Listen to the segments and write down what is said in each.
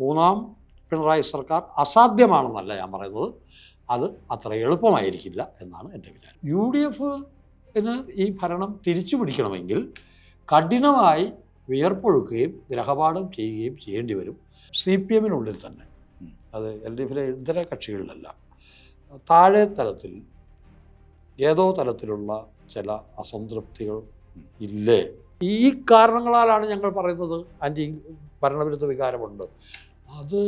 മൂന്നാം പിണറായി സർക്കാർ അസാധ്യമാണെന്നല്ല ഞാൻ പറയുന്നത്, അത് അത്ര എളുപ്പമായിരിക്കില്ല എന്നാണ് എൻ്റെ വിചാരം. യു ഡി എഫിന് ഈ ഭരണം തിരിച്ചു പിടിക്കണമെങ്കിൽ കഠിനമായി വിയർപ്പൊഴുക്കുകയും ഗ്രഹപാഠം ചെയ്യുകയും ചെയ്യേണ്ടി വരും. സി പി എമ്മിനുള്ളിൽ തന്നെ, അത് എൽ ഡി എഫിലെ ഇതര കക്ഷികളിലല്ല, താഴെ തലത്തിൽ ഏതോ തലത്തിലുള്ള ചില അസംതൃപ്തികൾ ഇല്ലേ. ഈ കാരണങ്ങളാലാണ് ഞങ്ങൾ പറയുന്നത് ആൻറ്റി ഭരണവിരുദ്ധ വികാരമുണ്ട്. അത്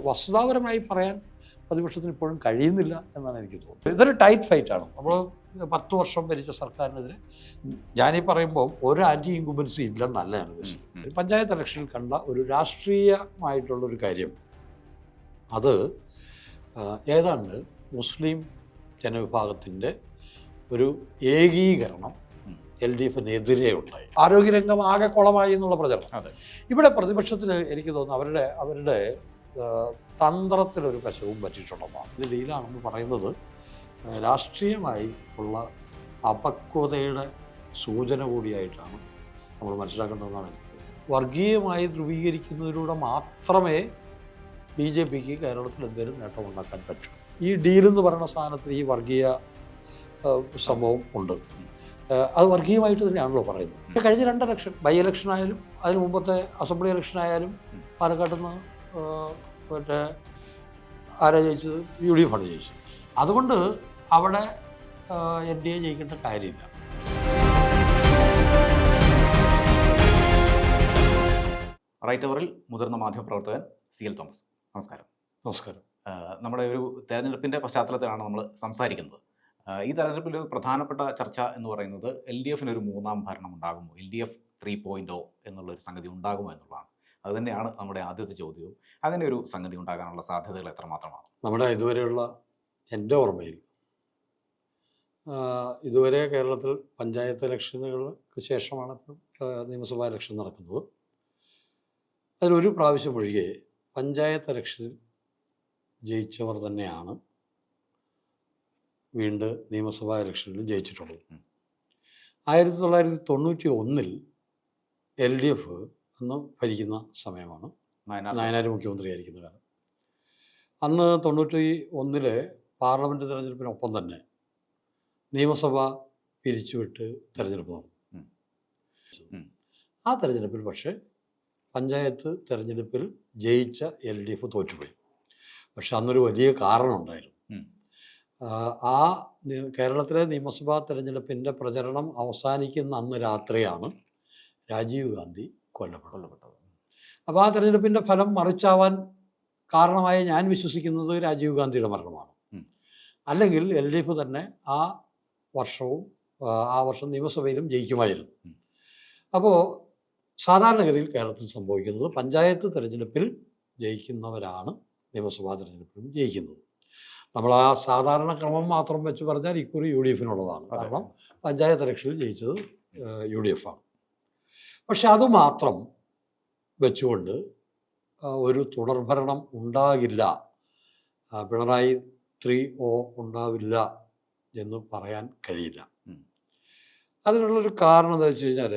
വസ്തുതാപരമായി പറയാൻ പ്രതിപക്ഷത്തിന് ഇപ്പോഴും കഴിയുന്നില്ല എന്നാണ് എനിക്ക് തോന്നുന്നത്. ഇതൊരു ടൈറ്റ് ഫൈറ്റാണ്. നമ്മൾ 10 വർഷം ഭരിച്ച സർക്കാരിനെതിരെ ഞാനീ പറയുമ്പോൾ ഒരു ആൻറ്റി ഇൻകുംബൻസി ഇല്ലെന്നല്ല ഞാൻ ഉദ്ദേശിക്കുന്നത്. പഞ്ചായത്ത് ഇലക്ഷനിൽ കണ്ട ഒരു രാഷ്ട്രീയമായിട്ടുള്ളൊരു കാര്യം, അത് ഏതാണ്ട് മുസ്ലിം ജനവിഭാഗത്തിൻ്റെ ഒരു ഏകീകരണം എൽ ഡി എഫിനെതിരെ ഉണ്ടായി. ആരോഗ്യരംഗം ആകെ കുളമായി എന്നുള്ള പ്രചരണം. ഇവിടെ പ്രതിപക്ഷത്തിന് എനിക്ക് തോന്നുന്നു അവരുടെ തന്ത്രത്തിലൊരു വശവും പറ്റിയിട്ടുള്ളതാണ്. ഇത് ഡീലാണെന്ന് പറയുന്നത് രാഷ്ട്രീയമായി ഉള്ള അപക്വതയുടെ സൂചന കൂടിയായിട്ടാണ് നമ്മൾ മനസ്സിലാക്കേണ്ടതെന്നാണ് എനിക്ക്. വർഗീയമായി ധ്രുവീകരിക്കുന്നതിലൂടെ മാത്രമേ ബി ജെ പിക്ക് കേരളത്തിൽ എന്തെങ്കിലും നേട്ടമുണ്ടാക്കാൻ പറ്റും. ഈ ഡീലെന്ന് പറയുന്ന സാധനത്തിൽ ഈ വർഗീയ സംഭവം ഉണ്ട്. അത് വർഗീയമായിട്ട് തന്നെയാണല്ലോ പറയുന്നത്. കഴിഞ്ഞ 2 ഇലക്ഷൻ, ബൈ ഇലക്ഷൻ ആയാലും അതിന് മുമ്പത്തെ അസംബ്ലി ഇലക്ഷൻ ആയാലും പാലക്കാട് നിന്ന് മറ്റേ ആരാ ജയിച്ചത്? യു ഡി എഫാണ് ജയിച്ചത്. അതുകൊണ്ട് അവിടെ എൻ ഡി എ ജയിക്കേണ്ട കാര്യമില്ല. റൈറ്റ് അവറിൽ മുതിർന്ന മാധ്യമപ്രവർത്തകൻ CL തോമസ്, നമസ്കാരം. നമസ്കാരം. നമ്മുടെ ഒരു തെരഞ്ഞെടുപ്പിൻ്റെ പശ്ചാത്തലത്തിലാണ് നമ്മൾ സംസാരിക്കുന്നത്. ഈ തെരഞ്ഞെടുപ്പിൽ ഒരു പ്രധാനപ്പെട്ട ചർച്ച എന്ന് പറയുന്നത് LDF-ന് ഒരു 3ാം ഭരണം ഉണ്ടാകുമോ, LDF 3.0 എന്നുള്ളൊരു സംഗതി ഉണ്ടാകുമോ എന്നുള്ളതാണ്. അതുതന്നെയാണ് നമ്മുടെ ആദ്യത്തെ ചോദ്യവും. അങ്ങനെ ഒരു സംഗതി ഉണ്ടാകാനുള്ള സാധ്യതകൾ എത്രമാത്രമാണ്? നമ്മുടെ ഇതുവരെയുള്ള എൻ്റെ ഓർമ്മയിൽ ഇതുവരെ കേരളത്തിൽ പഞ്ചായത്ത് ഇലക്ഷനുകൾക്ക് ശേഷമാണ് നിയമസഭാ ഇലക്ഷൻ നടക്കുന്നത്. അതിലൊരു പ്രാവശ്യം ഒഴികെ പഞ്ചായത്ത് ഇലക്ഷനിൽ ജയിച്ചവർ തന്നെയാണ് വീണ്ടും നിയമസഭാ ഇലക്ഷനിൽ ജയിച്ചിട്ടുള്ളത്. 1991 LDF അന്ന് ഭരിക്കുന്ന സമയമാണ്, നായനാർ മുഖ്യമന്ത്രിയായിരിക്കുന്ന കാലം. അന്ന് 91 പാർലമെൻറ്റ് തെരഞ്ഞെടുപ്പിനൊപ്പം തന്നെ നിയമസഭ പിരിച്ചുവിട്ട് തെരഞ്ഞെടുപ്പ് നടന്നു. ആ തെരഞ്ഞെടുപ്പിൽ പക്ഷേ പഞ്ചായത്ത് തെരഞ്ഞെടുപ്പിൽ ജയിച്ച LDF തോറ്റുപോയി. പക്ഷെ അന്നൊരു വലിയ കാരണമുണ്ടായിരുന്നു. ആ കേരളത്തിലെ നിയമസഭാ തെരഞ്ഞെടുപ്പിൻ്റെ പ്രചരണം അവസാനിക്കുന്ന അന്ന് രാത്രിയാണ് രാജീവ് ഗാന്ധി കൊല്ലപ്പെട്ടത്. അപ്പോൾ ആ തെരഞ്ഞെടുപ്പിൻ്റെ ഫലം മറിച്ചാവാൻ കാരണമായി ഞാൻ വിശ്വസിക്കുന്നത് രാജീവ് ഗാന്ധിയുടെ മരണമാണ്. അല്ലെങ്കിൽ LDF തന്നെ ആ വർഷം നിയമസഭയിലും ജയിക്കുമായിരുന്നു. അപ്പോൾ സാധാരണഗതിയിൽ കേരളത്തിൽ സംഭവിക്കുന്നത് പഞ്ചായത്ത് തെരഞ്ഞെടുപ്പിൽ ജയിക്കുന്നവരാണ് നിയമസഭാ തെരഞ്ഞെടുപ്പിലും ജയിക്കുന്നത്. നമ്മൾ ആ സാധാരണ ക്രമം മാത്രം വെച്ച് പറഞ്ഞാൽ ഇക്കുറി UDF-നുള്ളതാണ്. കാരണം പഞ്ചായത്ത് ഇലക്ഷനിൽ ജയിച്ചത് UDF ആണ്. പക്ഷെ അതുമാത്രം വെച്ചുകൊണ്ട് ഒരു തുടർഭരണം ഉണ്ടാകില്ല, പിണറായി 3.0 ഉണ്ടാവില്ല എന്ന് പറയാൻ കഴിയില്ല. അതിനുള്ളൊരു കാരണം എന്താ വെച്ച് കഴിഞ്ഞാൽ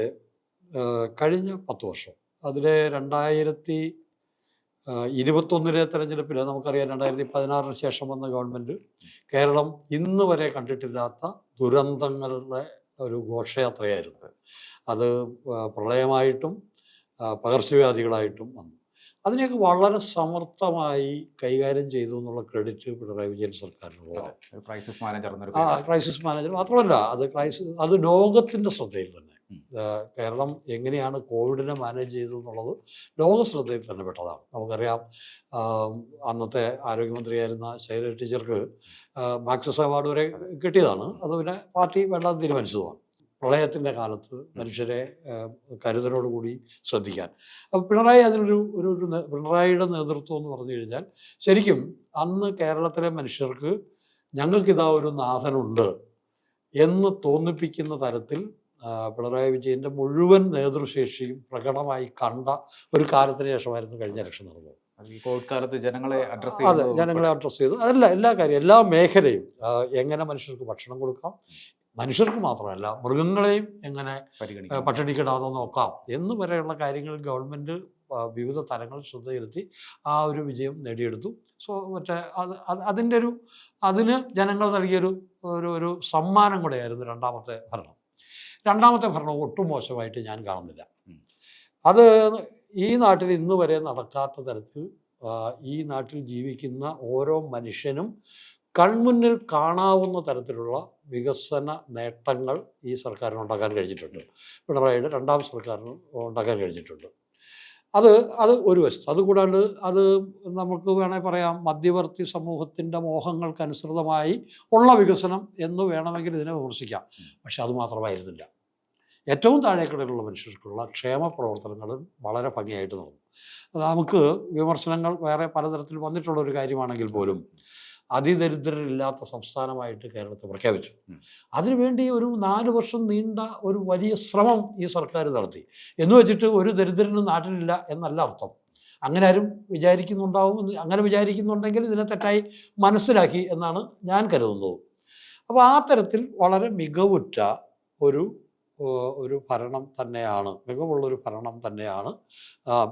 കഴിഞ്ഞ 10 വർഷം, അതിലെ 2021 തെരഞ്ഞെടുപ്പിൽ നമുക്കറിയാം, 2016 ശേഷം വന്ന ഗവൺമെൻറ് കേരളം ഇന്ന് വരെ കണ്ടിട്ടില്ലാത്ത ദുരന്തങ്ങളുടെ ഒരു ഘോഷയാത്രയായിരുന്നു. അത് പ്രളയമായിട്ടും പകർച്ചവ്യാധികളായിട്ടും വന്നു. അതിനെയൊക്കെ വളരെ സമർത്ഥമായി കൈകാര്യം ചെയ്തു എന്നുള്ള ക്രെഡിറ്റ് പിണറായി വിജയൻ സർക്കാരിനുള്ളതാണ്. ക്രൈസിസ് മാനേജർ മാത്രമല്ല, അത് ലോകത്തിൻ്റെ ശ്രദ്ധയിൽ തന്നെ. കേരളം എങ്ങനെയാണ് കോവിഡിനെ മാനേജ് ചെയ്തു എന്നുള്ളത് ലോക ശ്രദ്ധയിൽ തന്നെ പെട്ടതാണ്. നമുക്കറിയാം, അന്നത്തെ ആരോഗ്യമന്ത്രിയായിരുന്ന ശൈലജ ടീച്ചർക്ക് മാക്സസ് അവാർഡ് വരെ കിട്ടിയതാണ്. അത് പിന്നെ പാർട്ടി വേണ്ടാന്ന് തീരുമാനിച്ചതുമാണ്. പ്രളയത്തിൻ്റെ കാലത്ത് മനുഷ്യരെ കരുതലോടുകൂടി ശ്രദ്ധിക്കാൻ. അപ്പോൾ പിണറായിയുടെ നേതൃത്വം എന്ന് പറഞ്ഞു കഴിഞ്ഞാൽ ശരിക്കും അന്ന് കേരളത്തിലെ മനുഷ്യർക്ക് ഞങ്ങൾക്കിതാ ഒരു നാഥനുണ്ട് എന്ന് തോന്നിപ്പിക്കുന്ന തരത്തിൽ പിണറായി വിജയൻ്റെ മുഴുവൻ നേതൃശേഷിയും പ്രകടമായി കണ്ട ഒരു കാലത്തിന് ശേഷമായിരുന്നു കഴിഞ്ഞ ഇലക്ഷൻ നടന്നത്. കോവിഡ് കാലത്ത് ജനങ്ങളെ അഡ്രസ്സ് ചെയ്തു. അതല്ല, എല്ലാ കാര്യം, എല്ലാ മേഖലയും, എങ്ങനെ മനുഷ്യർക്ക് ഭക്ഷണം കൊടുക്കാം, മനുഷ്യർക്ക് മാത്രമല്ല മൃഗങ്ങളെയും എങ്ങനെ പട്ടിണിക്കിടാതെ നോക്കാം എന്ന് വരെയുള്ള കാര്യങ്ങൾ ഗവൺമെൻറ് വിവിധ തലങ്ങളിൽ ശ്രദ്ധ ചെലുത്തി ആ ഒരു വിജയം നേടിയെടുത്തു. മറ്റേ അതിന് ജനങ്ങൾ നൽകിയൊരു ഒരു സമ്മാനം കൂടെയായിരുന്നു രണ്ടാമത്തെ ഭരണം. രണ്ടാമത്തെ ഭരണം ഒട്ടും മോശമായിട്ട് ഞാൻ കാണുന്നില്ല. അത് ഈ നാട്ടിൽ ഇന്ന് വരെ നടക്കാത്ത തരത്തിൽ ഈ നാട്ടിൽ ജീവിക്കുന്ന ഓരോ മനുഷ്യനും കൺമുന്നിൽ കാണാവുന്ന തരത്തിലുള്ള വികസന നേട്ടങ്ങൾ ഈ സർക്കാരിന് ഉണ്ടാക്കാൻ കഴിഞ്ഞിട്ടുണ്ട്. പിണറായിയുടെ രണ്ടാം സർക്കാരിന് ഉണ്ടാക്കാൻ കഴിഞ്ഞിട്ടുണ്ട്. അത് ഒരു വശത്ത്. അതുകൂടാണ്ട് അത് നമുക്ക് വേണമെങ്കിൽ പറയാം മധ്യവർത്തി സമൂഹത്തിൻ്റെ മോഹങ്ങൾക്കനുസൃതമായി ഉള്ള വികസനം എന്ന് വേണമെങ്കിൽ ഇതിനെ വിമർശിക്കാം. പക്ഷെ അത് മാത്രമായിരുന്നില്ല. ഏറ്റവും താഴേക്കിടയിലുള്ള മനുഷ്യർക്കുള്ള ക്ഷേമ പ്രവർത്തനങ്ങളും വളരെ ഭംഗിയായിട്ട് നടന്നു. നമുക്ക് വിമർശനങ്ങൾ വേറെ പലതരത്തിൽ വന്നിട്ടുള്ളൊരു കാര്യമാണെങ്കിൽ പോലും അതിദരിദ്രരില്ലാത്ത സംസ്ഥാനമായിട്ട് കേരളത്തെ പ്രഖ്യാപിച്ചു. അതിനുവേണ്ടി ഒരു 4 വർഷം നീണ്ട ഒരു വലിയ ശ്രമം ഈ സർക്കാർ നടത്തി. എന്ന് വെച്ചിട്ട് ഒരു ദരിദ്രനും നാട്ടിലില്ല എന്നല്ല അർത്ഥം. അങ്ങനെ ആരും അങ്ങനെ വിചാരിക്കുന്നുണ്ടെങ്കിൽ ഇതിനെ തെറ്റായി മനസ്സിലാക്കി എന്നാണ് ഞാൻ കരുതുന്നത്. അപ്പോൾ ആ തരത്തിൽ വളരെ മികവുറ്റ ഒരു ഭരണം തന്നെയാണ്, മികവുള്ളൊരു ഭരണം തന്നെയാണ്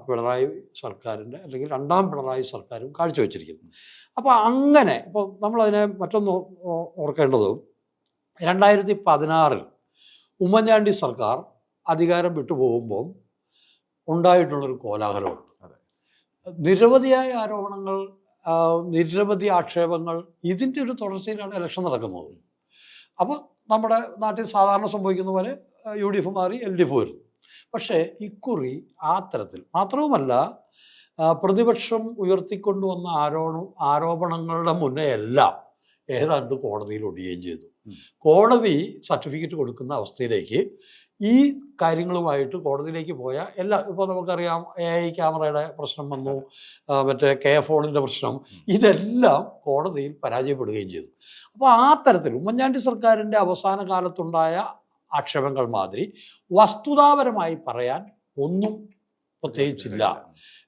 പിണറായി സർക്കാരിൻ്റെ അല്ലെങ്കിൽ രണ്ടാം പിണറായി സർക്കാരും കാഴ്ചവെച്ചിരിക്കുന്നത്. അപ്പോൾ അങ്ങനെ ഇപ്പോൾ നമ്മളതിനെ മറ്റൊന്ന് ഓർക്കേണ്ടത് 2016 ഉമ്മൻചാണ്ടി സർക്കാർ അധികാരം വിട്ടുപോകുമ്പോൾ ഉണ്ടായിട്ടുള്ളൊരു കോലാഹലമുണ്ട്. നിരവധിയായ ആരോപണങ്ങൾ, നിരവധി ആക്ഷേപങ്ങൾ, ഇതിൻ്റെ ഒരു തുടർച്ചയിലാണ് ഇലക്ഷൻ നടക്കുന്നത്. അപ്പോൾ നമ്മുടെ നാട്ടിൽ സാധാരണ സംഭവിക്കുന്ന പോലെ UDF മാറി LDF വരുന്നു. പക്ഷേ ഇക്കുറി ആ തരത്തിൽ മാത്രവുമല്ല, പ്രതിപക്ഷം ഉയർത്തിക്കൊണ്ടുവന്ന ആരോപണങ്ങളുടെ മുന്നേ എല്ലാം ഏതാണ്ട് കോടതിയിൽ ഒടിയുകയും ചെയ്തു. കോടതി സർട്ടിഫിക്കറ്റ് കൊടുക്കുന്ന അവസ്ഥയിലേക്ക് ഈ കാര്യങ്ങളുമായിട്ട് കോടതിയിലേക്ക് പോയ ഇപ്പോൾ നമുക്കറിയാം AI ക്യാമറയുടെ പ്രശ്നം വന്നു, മറ്റേ KFOണിൻ്റെ പ്രശ്നം, ഇതെല്ലാം കോടതിയിൽ പരാജയപ്പെടുകയും ചെയ്തു. അപ്പോൾ ആ തരത്തിൽ ഉമ്മൻചാണ്ടി സർക്കാരിൻ്റെ അവസാന കാലത്തുണ്ടായ ആക്ഷേപങ്ങൾ മാതിരി വസ്തുതാപരമായി പറയാൻ ഒന്നും പ്രത്യേകിച്ചില്ല.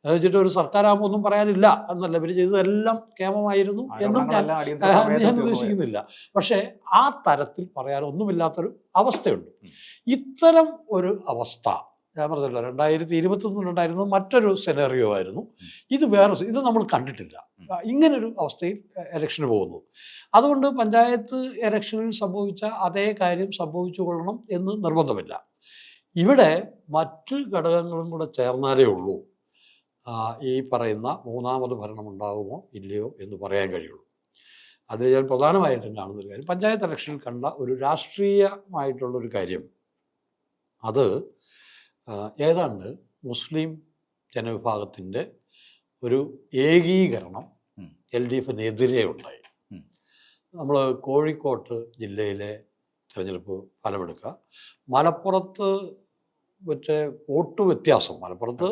എന്ന് വെച്ചിട്ട് ഒരു സർക്കാരാകുമ്പോൾ ഒന്നും പറയാനില്ല എന്നല്ല, ഇവർ ചെയ്തതെല്ലാം കേമമായിരുന്നു എന്നും ഞാൻ ഉദ്ദേശിക്കുന്നില്ല. പക്ഷേ ആ തരത്തിൽ പറയാനൊന്നുമില്ലാത്തൊരു അവസ്ഥയുണ്ട്. ഇത്തരം ഒരു അവസ്ഥ ഞാൻ പറഞ്ഞല്ലോ 2021 ഉണ്ടായിരുന്നത് മറ്റൊരു സെനറിയോ ആയിരുന്നു. ഇത് നമ്മൾ കണ്ടിട്ടില്ല, ഇങ്ങനൊരു അവസ്ഥയിൽ ഇലക്ഷന് പോകുന്നു. അതുകൊണ്ട് പഞ്ചായത്ത് ഇലക്ഷനിൽ സംഭവിച്ച അതേ കാര്യം സംഭവിച്ചു കൊള്ളണം എന്ന് നിർബന്ധമില്ല. ഇവിടെ മറ്റ് ഘടകങ്ങളും കൂടെ ചേർന്നാലേ ഉള്ളൂ ഈ പറയുന്ന മൂന്നാമത് ഭരണം ഉണ്ടാകുമോ ഇല്ലയോ എന്ന് പറയാൻ കഴിയുള്ളൂ. അതിൽ ഞാൻ പ്രധാനമായിട്ടും കാണുന്നൊരു കാര്യം, പഞ്ചായത്ത് ഇലക്ഷനിൽ കണ്ട ഒരു രാഷ്ട്രീയമായിട്ടുള്ളൊരു കാര്യം, അത് ഏതാണ്ട് മുസ്ലിം ജനവിഭാഗത്തിൻ്റെ ഒരു ഏകീകരണം LDFനെതിരെ ഉണ്ടായി. നമ്മൾ കോഴിക്കോട്ട് ജില്ലയിലെ തിരഞ്ഞെടുപ്പ് ഫലമെടുക്കുക, മലപ്പുറത്ത് മറ്റേ വോട്ട് വ്യത്യാസം, മലപ്പുറത്ത്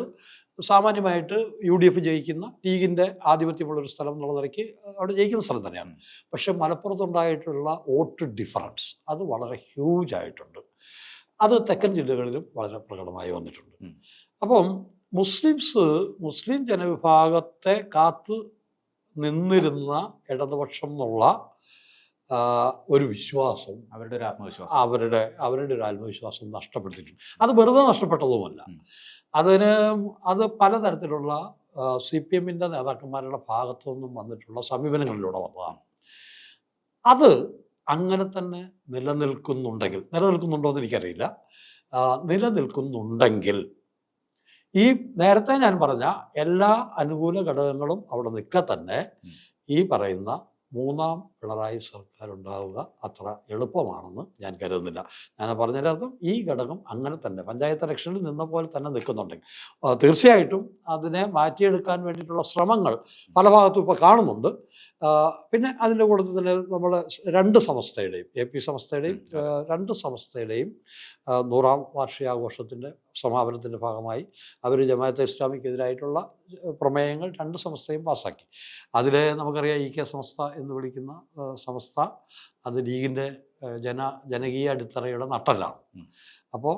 സാമാന്യമായിട്ട് UDF ജയിക്കുന്ന, ലീഗിൻ്റെ ആധിപത്യമുള്ളൊരു സ്ഥലം എന്നുള്ള നിലയ്ക്ക് അവിടെ ജയിക്കുന്ന സ്ഥലം തന്നെയാണ്. പക്ഷെ മലപ്പുറത്തുണ്ടായിട്ടുള്ള വോട്ട് ഡിഫറൻസ് അത് വളരെ ഹ്യൂജ് ആയിട്ടുണ്ട്. അത് തെക്കൻ ജില്ലകളിലും വളരെ പ്രകടമായി വന്നിട്ടുണ്ട്. അപ്പം മുസ്ലിം ജനവിഭാഗത്തെ കാത്തു നിന്നിരുന്ന ഇടതുപക്ഷം എന്നുള്ള ഒരു വിശ്വാസം, അവരുടെ ഒരു ആത്മവിശ്വാസം നഷ്ടപ്പെടുത്തിയിട്ടുണ്ട്. അത് വെറുതെ നഷ്ടപ്പെട്ടതുമല്ല, അത് പലതരത്തിലുള്ള CPMൻ്റെ നേതാക്കന്മാരുടെ ഭാഗത്തു നിന്നും വന്നിട്ടുള്ള സമീപനങ്ങളിലൂടെ വന്നതാണ്. അത് അങ്ങനെ തന്നെ നിലനിൽക്കുന്നുണ്ടോ എന്ന് എനിക്കറിയില്ല. നിലനിൽക്കുന്നുണ്ടെങ്കിൽ ഈ നേരത്തെ ഞാൻ പറഞ്ഞ എല്ലാ അനുകൂല ഘടകങ്ങളും അവിടെ നിൽക്കെ തന്നെ ഈ പറയുന്ന മൂന്നാം പിണറായി സർക്കാർ ഉണ്ടാവുക അത്ര എളുപ്പമാണെന്ന് ഞാൻ കരുതുന്നില്ല. ഞാൻ പറഞ്ഞതിനർത്ഥം ഈ ഘടകം അങ്ങനെ തന്നെ പഞ്ചായത്ത് ഇലക്ഷനിൽ നിന്ന പോലെ തന്നെ നിൽക്കുന്നുണ്ടെങ്കിൽ തീർച്ചയായിട്ടും അതിനെ മാറ്റിയെടുക്കാൻ വേണ്ടിയിട്ടുള്ള ശ്രമങ്ങൾ പല ഭാഗത്തും ഇപ്പോൾ കാണുന്നുണ്ട്. പിന്നെ അതിൻ്റെ കൂട്ടത്തിൽ തന്നെ നമ്മൾ രണ്ട് സമസ്തയുടെയും AP സമസ്തയുടെയും രണ്ട് സമസ്തയുടെയും 100ാം വാർഷികാഘോഷത്തിൻ്റെ സമാപനത്തിൻ്റെ ഭാഗമായി അവർ ജമാഅത്തെ ഇസ്ലാമിക്കെതിരായിട്ടുള്ള പ്രമേയങ്ങൾ രണ്ട് സമസ്തയും പാസ്സാക്കി. അതിൽ നമുക്കറിയാം EK സമസ്ത എന്ന് വിളിക്കുന്ന സമസ്ത അത് ലീഗിൻ്റെ ജനകീയ അടിത്തറയുടെ നട്ടലാണ്. അപ്പോൾ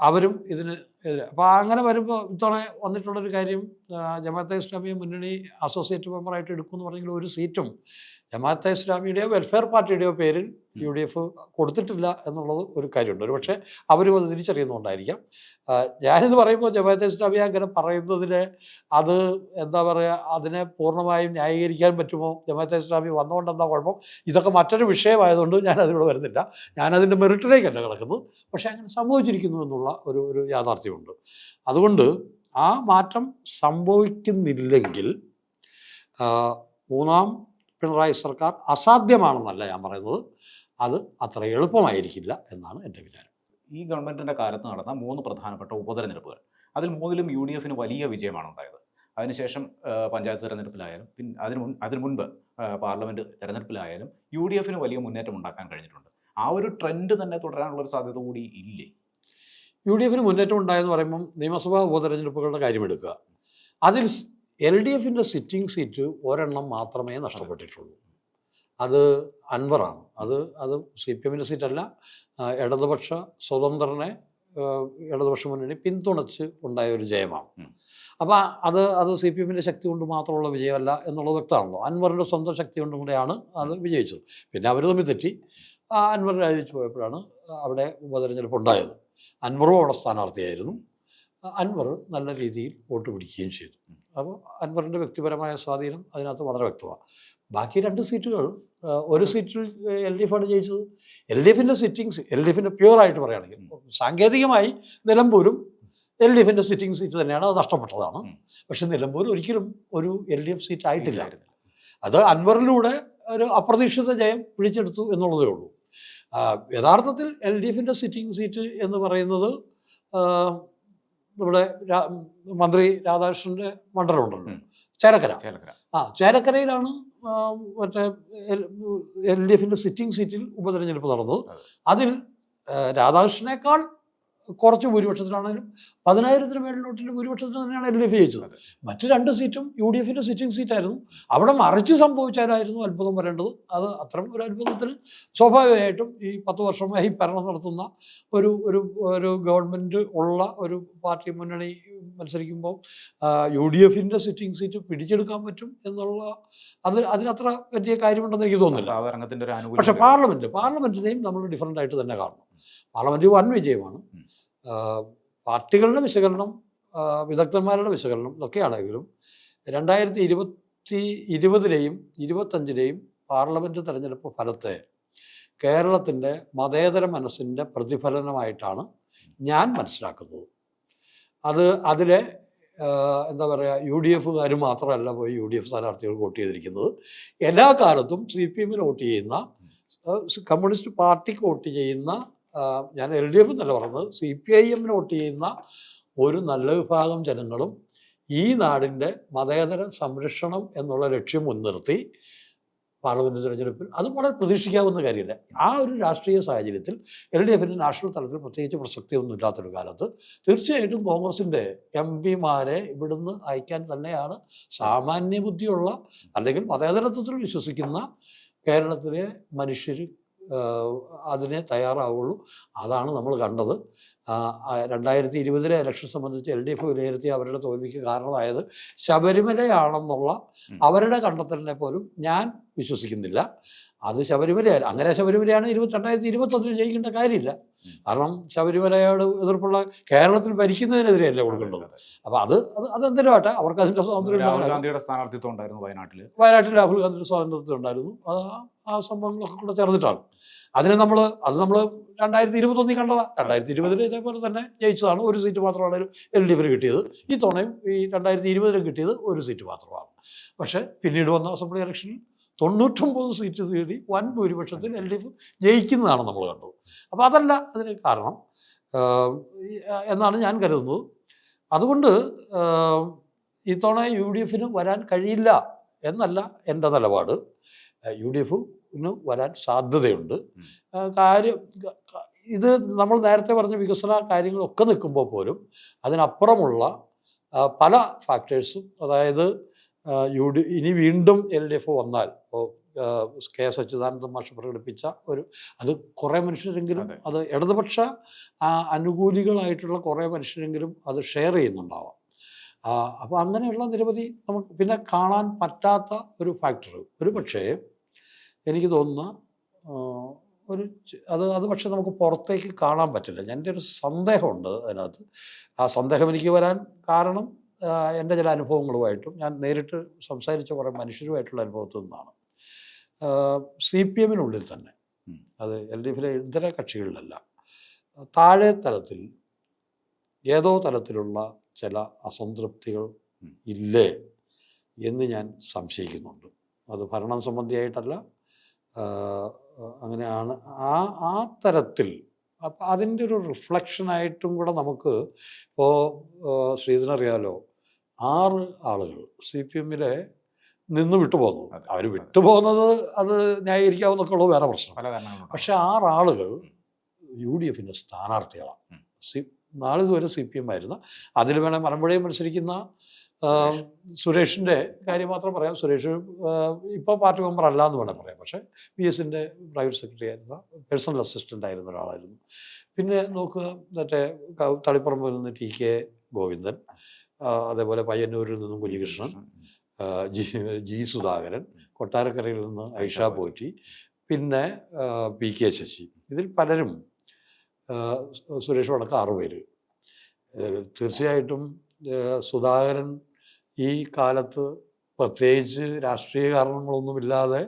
അവരും ഇതിന് അപ്പോൾ അങ്ങനെ വരുമ്പോൾ ഇത്തവണ വന്നിട്ടുള്ളൊരു കാര്യം ജമാഅത്തെ ഇസ്ലാമിയെ മുന്നണി അസോസിയേറ്റ് മെമ്പറായിട്ട് എടുക്കുമെന്ന് പറഞ്ഞെങ്കിൽ ഒരു സീറ്റും ജമാഅത്തെ ഇസ്ലാമിയുടെയോ വെൽഫെയർ പാർട്ടിയുടെയോ പേരിൽ UDF കൊടുത്തിട്ടില്ല എന്നുള്ളത് ഒരു കാര്യമുണ്ട്. ഒരു പക്ഷേ അവരും അത് തിരിച്ചറിയുന്നുണ്ടായിരിക്കാം. ഞാനിത് പറയുമ്പോൾ ജമാഅത്തെ ഇസ്ലാമി അങ്ങനെ പറയുന്നതിന് അത് എന്താ പറയുക, അതിനെ പൂർണ്ണമായും ന്യായീകരിക്കാൻ പറ്റുമോ, ജമാഅത്തെ ഇസ്ലാമി വന്നുകൊണ്ട് എന്താ കുഴപ്പം, ഇതൊക്കെ മറ്റൊരു വിഷയമായതുകൊണ്ട് ഞാൻ അതിലൂടെ വരുന്നില്ല. ഞാനതിൻ്റെ മെറിറ്റിലേക്കല്ല കിടക്കുന്നത്. പക്ഷേ അങ്ങനെ സംഭവിച്ചിരിക്കുന്നു എന്നുള്ള ഒരു യാഥാർത്ഥ്യമുണ്ട്. അതുകൊണ്ട് ആ മാറ്റം സംഭവിക്കുന്നില്ലെങ്കിൽ മൂന്നാം പിണറായി സർക്കാർ അസാധ്യമാണെന്നല്ല ഞാൻ പറയുന്നത്, അത് അത്ര എളുപ്പമായിരിക്കില്ല എന്നാണ് എൻ്റെ വിചാരം. ഈ ഗവൺമെൻറ്റിൻ്റെ കാലത്ത് നടന്ന 3 പ്രധാനപ്പെട്ട ഉപതെരഞ്ഞെടുപ്പുകൾ, അതിൽ 3ലും UDFന് വലിയ വിജയമാണ് ഉണ്ടായത്. അതിനുശേഷം പഞ്ചായത്ത് തെരഞ്ഞെടുപ്പിലായാലും അതിനു മുൻപ് പാർലമെൻറ്റ് തെരഞ്ഞെടുപ്പിലായാലും UDFന് വലിയ മുന്നേറ്റം ഉണ്ടാക്കാൻ കഴിഞ്ഞിട്ടുണ്ട്. ആ ഒരു ട്രെൻഡ് തന്നെ തുടരാനുള്ളൊരു സാധ്യത കൂടി ഇല്ലേ? UDFന് മുന്നേറ്റം ഉണ്ടായെന്ന് പറയുമ്പം നിയമസഭാ ഉപതെരഞ്ഞെടുപ്പുകളുടെ കാര്യമെടുക്കുക. അതിൽ LDFൻ്റെ സിറ്റിംഗ് സീറ്റ് ഒരെണ്ണം മാത്രമേ നഷ്ടപ്പെട്ടിട്ടുള്ളൂ. അത് അൻവറാണ്. അത് CPMൻ്റെ സീറ്റല്ല, ഇടതുപക്ഷ സ്വതന്ത്രനെ ഇടതുപക്ഷ മുന്നണി പിന്തുണച്ച് ഉണ്ടായ ഒരു ജയമാണ്. അപ്പോൾ അത് CPMൻ്റെ ശക്തി കൊണ്ട് മാത്രമുള്ള വിജയമല്ല എന്നുള്ളത് വ്യക്തമാണല്ലോ. അൻവറിൻ്റെ സ്വന്തം ശക്തി കൊണ്ടും കൂടെയാണ് അത് വിജയിച്ചത്. പിന്നെ അവർ തമ്മിൽ തെറ്റി അൻവർ രാജിവെച്ച് പോയപ്പോഴാണ് അവിടെ ഉപതെരഞ്ഞെടുപ്പ് ഉണ്ടായത്. അൻവറും അവിടെ സ്ഥാനാർത്ഥിയായിരുന്നു. അൻവർ നല്ല രീതിയിൽ വോട്ട് പിടിക്കുകയും ചെയ്തു. അപ്പോൾ അൻവറിൻ്റെ വ്യക്തിപരമായ സ്വാധീനം അതിനകത്ത് വളരെ വ്യക്തമാണ്. ബാക്കി 2 സീറ്റുകൾ, ഒരു സീറ്റിൽ LDF ആണ് ജയിച്ചത്. LDFൻ്റെ സിറ്റിംഗ്, LDFൻ്റെ പ്യുവറായിട്ട് പറയുകയാണെങ്കിൽ സാങ്കേതികമായി നിലമ്പൂരും LDFൻ്റെ സിറ്റിംഗ് സീറ്റ് തന്നെയാണ്, അത് നഷ്ടപ്പെട്ടതാണ്. പക്ഷെ നിലമ്പൂർ ഒരിക്കലും ഒരു LDF സീറ്റ് ആയിട്ടില്ല. അത് അൻവറിലൂടെ ഒരു അപ്രതീക്ഷിത ജയം പിടിച്ചെടുത്തു എന്നുള്ളതേ ഉള്ളൂ. യഥാർത്ഥത്തിൽ LDFൻ്റെ സിറ്റിംഗ് സീറ്റ് എന്ന് പറയുന്നത് ഇവിടെ മന്ത്രി രാധാകൃഷ്ണൻ്റെ മണ്ഡലമുണ്ടല്ലോ, ചേലക്കര. ചേലക്കരയിലാണ് മറ്റേ LDFൻ്റെ സിറ്റിംഗ് സീറ്റിൽ ഉപതെരഞ്ഞെടുപ്പ് നടന്നത്. അതിൽ രാധാകൃഷ്ണനേക്കാൾ കുറച്ച് ഭൂരിപക്ഷത്തിലാണെങ്കിലും 10,000-ന് മേളിലോട്ടിൻ്റെ ഭൂരിപക്ഷത്തിന് തന്നെയാണ് LDF ജയിച്ചത്. മറ്റ് 2 സീറ്റും UDFൻ്റെ സിറ്റിംഗ് സീറ്റായിരുന്നു. അവിടെ മറിച്ച് സംഭവിച്ചാലായിരുന്നു അത്ഭുതം വരേണ്ടത്. അത് അത്തരം ഒരു അത്ഭുതത്തിന് സ്വാഭാവികമായിട്ടും ഈ 10 വർഷമായി ഭരണം നടത്തുന്ന ഒരു ഗവൺമെൻറ് ഉള്ള ഒരു പാർട്ടി മുന്നണി മത്സരിക്കുമ്പോൾ UDFൻ്റെ സിറ്റിംഗ് സീറ്റ് പിടിച്ചെടുക്കാൻ പറ്റും എന്നുള്ള അതിനത്ര വലിയ കാര്യമുണ്ടെന്ന് എനിക്ക് തോന്നുന്നില്ല. പക്ഷേ പാർലമെൻറ്റിനെയും നമ്മൾ ഡിഫറൻ്റ് ആയിട്ട് തന്നെ കാണണം. പാർലമെൻറ്റ് വൻ വിജയമാണ്. പാർട്ടികളുടെ വിശകലനം, വിദഗ്ധന്മാരുടെ വിശകലനം ഇതൊക്കെയാണെങ്കിലും 2020-ലെയും 2025-ലെയും പാർലമെൻറ്റ് തെരഞ്ഞെടുപ്പ് ഫലത്തെ കേരളത്തിൻ്റെ മതേതര മനസ്സിൻ്റെ പ്രതിഫലനമായിട്ടാണ് ഞാൻ മനസ്സിലാക്കുന്നത്. അതിലെ എന്താ പറയുക, UDFകാർ മാത്രമല്ല പോയി UDF സ്ഥാനാർത്ഥികൾ വോട്ട് ചെയ്തിരിക്കുന്നത്. എല്ലാ കാലത്തും CPMന് വോട്ട് ചെയ്യുന്ന, കമ്മ്യൂണിസ്റ്റ് പാർട്ടിക്ക് വോട്ട് ചെയ്യുന്ന, ഞാൻ LDF എന്നല്ല പറഞ്ഞത്, CPIMന് വോട്ട് ചെയ്യുന്ന ഒരു നല്ല വിഭാഗം ജനങ്ങളും ഈ നാടിൻ്റെ മതേതര സംരക്ഷണം എന്നുള്ള ലക്ഷ്യം മുൻനിർത്തി പാർലമെൻറ്റ് തിരഞ്ഞെടുപ്പിൽ അത് വളരെ പ്രതീക്ഷിക്കാവുന്ന കാര്യമില്ല. ആ ഒരു രാഷ്ട്രീയ സാഹചര്യത്തിൽ LDFന് നാഷണൽ തലത്തിൽ പ്രത്യേകിച്ച് പ്രസക്തിയൊന്നും ഇല്ലാത്തൊരു കാലത്ത് തീർച്ചയായിട്ടും കോൺഗ്രസിൻ്റെ MPമാരെ ഇവിടുന്ന് അയക്കാൻ തന്നെയാണ് സാമാന്യ ബുദ്ധിയുള്ള, അല്ലെങ്കിൽ മതേതരത്വത്തിൽ വിശ്വസിക്കുന്ന കേരളത്തിലെ മനുഷ്യർ അതിനെ തയ്യാറാവുള്ളൂ. അതാണ് നമ്മൾ കണ്ടത്. 2020-ലെ ഇലക്ഷൻ സംബന്ധിച്ച് LDF വിലയിരുത്തി അവരുടെ തോൽവിക്ക് കാരണമായത് ശബരിമലയാണെന്നുള്ള അവരുടെ കണ്ടെത്തലിനെ പോലും ഞാൻ വിശ്വസിക്കുന്നില്ല. അത് ശബരിമലയാണ്. അങ്ങനെ ശബരിമലയാണ് 2021 ജയിക്കേണ്ട കാര്യമില്ല. കാരണം ശബരിമലയോട് എതിർപ്പുള്ള കേരളത്തിൽ ഭരിക്കുന്നതിനെതിരെയല്ലേ കൊടുക്കേണ്ടത്. അപ്പോൾ അതെന്തിനും ആട്ടെ, അവർക്ക് അതിൻ്റെ സ്വാതന്ത്ര്യം. രാഹുൽ ഗാന്ധിയുടെ സ്ഥാനാർത്ഥിത്വം ഉണ്ടായിരുന്നു വയനാട്ടിൽ രാഹുൽ ഗാന്ധിയുടെ സ്വാതന്ത്ര്യത്വം ഉണ്ടായിരുന്നു. ആ സംഭവങ്ങളൊക്കെ കൂടെ ചേർന്നിട്ടാണ്. അത് നമ്മൾ 2021 കണ്ടതാണ്. 2020 ഇതേപോലെ തന്നെ ജയിച്ചതാണ്. ഒരു സീറ്റ് മാത്രമാണ് LDFന് കിട്ടിയത്. ഈ തവണയും ഈ 2020 കിട്ടിയത് ഒരു സീറ്റ് മാത്രമാണ്. പക്ഷേ പിന്നീട് വന്ന അസംബ്ലി ഇലക്ഷനിൽ 99 സീറ്റ് നേടി വൻ ഭൂരിപക്ഷത്തിൽ LDF ജയിക്കുന്നതാണ് നമ്മൾ കണ്ടത്. അപ്പോൾ അതല്ല അതിന് കാരണം എന്നാണ് ഞാൻ കരുതുന്നത്. അതുകൊണ്ട് ഇത്തവണ UDFന് വരാൻ കഴിയില്ല എന്നല്ല എൻ്റെ നിലപാട്. UDFന് വരാൻ സാധ്യതയുണ്ട്. ഇത് നമ്മൾ നേരത്തെ പറഞ്ഞ വികസന കാര്യങ്ങളൊക്കെ നിൽക്കുമ്പോൾ പോലും അതിനപ്പുറമുള്ള പല ഫാക്ടേഴ്സും, അതായത് ഇനി വീണ്ടും LDF വന്നാൽ, കെ എസ് അച്യുതാനന്ദൻ മാഷ് പ്രകടിപ്പിച്ച അത് കുറേ മനുഷ്യരെങ്കിലും അതെ. അത് ഇടതുപക്ഷ അനുകൂലികളായിട്ടുള്ള കുറേ മനുഷ്യരെങ്കിലും അത് ഷെയർ ചെയ്യുന്നുണ്ടാവാം. അപ്പോൾ അങ്ങനെയുള്ള നിരവധി നമുക്ക് പിന്നെ കാണാൻ പറ്റാത്ത ഒരു ഫാക്ടർ ഒരു പക്ഷേ എനിക്ക് തോന്നുന്ന അത് പക്ഷെ നമുക്ക് പുറത്തേക്ക് കാണാൻ പറ്റില്ല. എൻ്റെ ഒരു സന്ദേഹമുണ്ട് അതിനകത്ത്. ആ സന്ദേഹം എനിക്ക് വരാൻ കാരണം എൻ്റെ ചില അനുഭവങ്ങളുമായിട്ടും ഞാൻ നേരിട്ട് സംസാരിച്ച കുറേ മനുഷ്യരുമായിട്ടുള്ള അനുഭവത്തിൽ നിന്നാണ്. CPM-നുള്ളിൽ തന്നെ, അത് LDF-ലെ ഇതര കക്ഷികളിലല്ല, താഴെ തലത്തിൽ ഏതോ തലത്തിലുള്ള ചില അസംതൃപ്തികൾ ഇല്ലേ എന്ന് ഞാൻ സംശയിക്കുന്നുണ്ട്. അത് ഭരണം സംബന്ധിയായിട്ടല്ല, അങ്ങനെയാണ് ആ തരത്തിൽ. അപ്പം അതിൻ്റെ ഒരു റിഫ്ലക്ഷനായിട്ടും കൂടെ നമുക്ക് ഇപ്പോൾ ശ്രീധരനറിയാലോ 6 ആളുകൾ CPM-ലെ നിന്ന് വിട്ടുപോകുന്നു. അവർ വിട്ടുപോകുന്നത് അത് ന്യായീകരിക്കാവുന്നൊക്കെ ഉള്ളത് വേറെ പ്രശ്നം. പക്ഷെ 6 ആളുകൾ UDF-ൻ്റെ സ്ഥാനാർത്ഥികളാണ്. നാളിതുവരെ CPM ആയിരുന്നു. അതിൽ വേണേൽ മലമ്പുഴയിൽ മത്സരിക്കുന്ന സുരേഷിൻ്റെ കാര്യം മാത്രം പറയാം. സുരേഷ് ഇപ്പോൾ പാർട്ടി മെമ്പർ അല്ല എന്ന് വേണേൽ പറയാം. പക്ഷേ PS-ൻ്റെ പ്രൈവറ്റ് സെക്രട്ടറി ആയിരുന്ന, പേഴ്സണൽ അസിസ്റ്റൻ്റ് ആയിരുന്ന ഒരാളായിരുന്നു. പിന്നെ നോക്കുക, മറ്റേ തളിപ്പറമ്പിൽ നിന്ന് TK ഗോവിന്ദൻ, അതേപോലെ പയ്യന്നൂരിൽ നിന്നും കുഞ്ഞികൃഷ്ണൻ, G സുധാകരൻ, കൊട്ടാരക്കരയിൽ നിന്ന് ഐഷ പോറ്റി, പിന്നെ PK ശശി. ഇതിൽ പലരും, സുരേഷ് അടക്കം 6 പേര്. തീർച്ചയായിട്ടും സുധാകരൻ ഈ കാലത്ത് പ്രത്യേകിച്ച് രാഷ്ട്രീയ കാരണങ്ങളൊന്നുമില്ലാതെ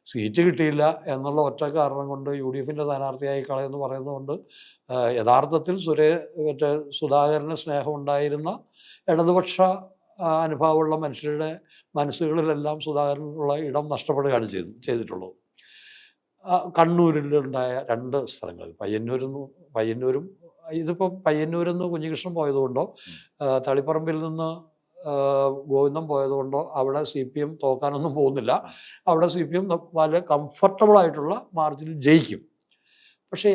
സീറ്റ് കിട്ടിയില്ല എന്നുള്ള ഒറ്റ കാരണം കൊണ്ട് UDF-ൻ്റെ സ്ഥാനാർത്ഥിയായി കളയെന്ന് പറയുന്നതുകൊണ്ട് യഥാർത്ഥത്തിൽ മറ്റേ സുധാകരന് സ്നേഹമുണ്ടായിരുന്ന ഇടതുപക്ഷ അനുഭാവമുള്ള മനുഷ്യരുടെ മനസ്സുകളിലെല്ലാം സുധാകരനുള്ള ഇടം നഷ്ടപ്പെടുകയാണ് ചെയ്തിട്ടുള്ളത്. കണ്ണൂരിലുണ്ടായ 2 സ്ഥലങ്ങളിൽ പയ്യന്നൂരും ഇതിപ്പോൾ പയ്യന്നൂരിൽ നിന്ന് കുഞ്ഞികൃഷ്ണൻ പോയതുകൊണ്ടോ തളിപ്പറമ്പിൽ നിന്ന് ഗോവിന്ദൻ പോയതുകൊണ്ടോ അവിടെ CPM തോക്കാനൊന്നും പോകുന്നില്ല. അവിടെ CPM വളരെ കംഫർട്ടബിളായിട്ടുള്ള മാർജിനിൽ ജയിക്കും. പക്ഷേ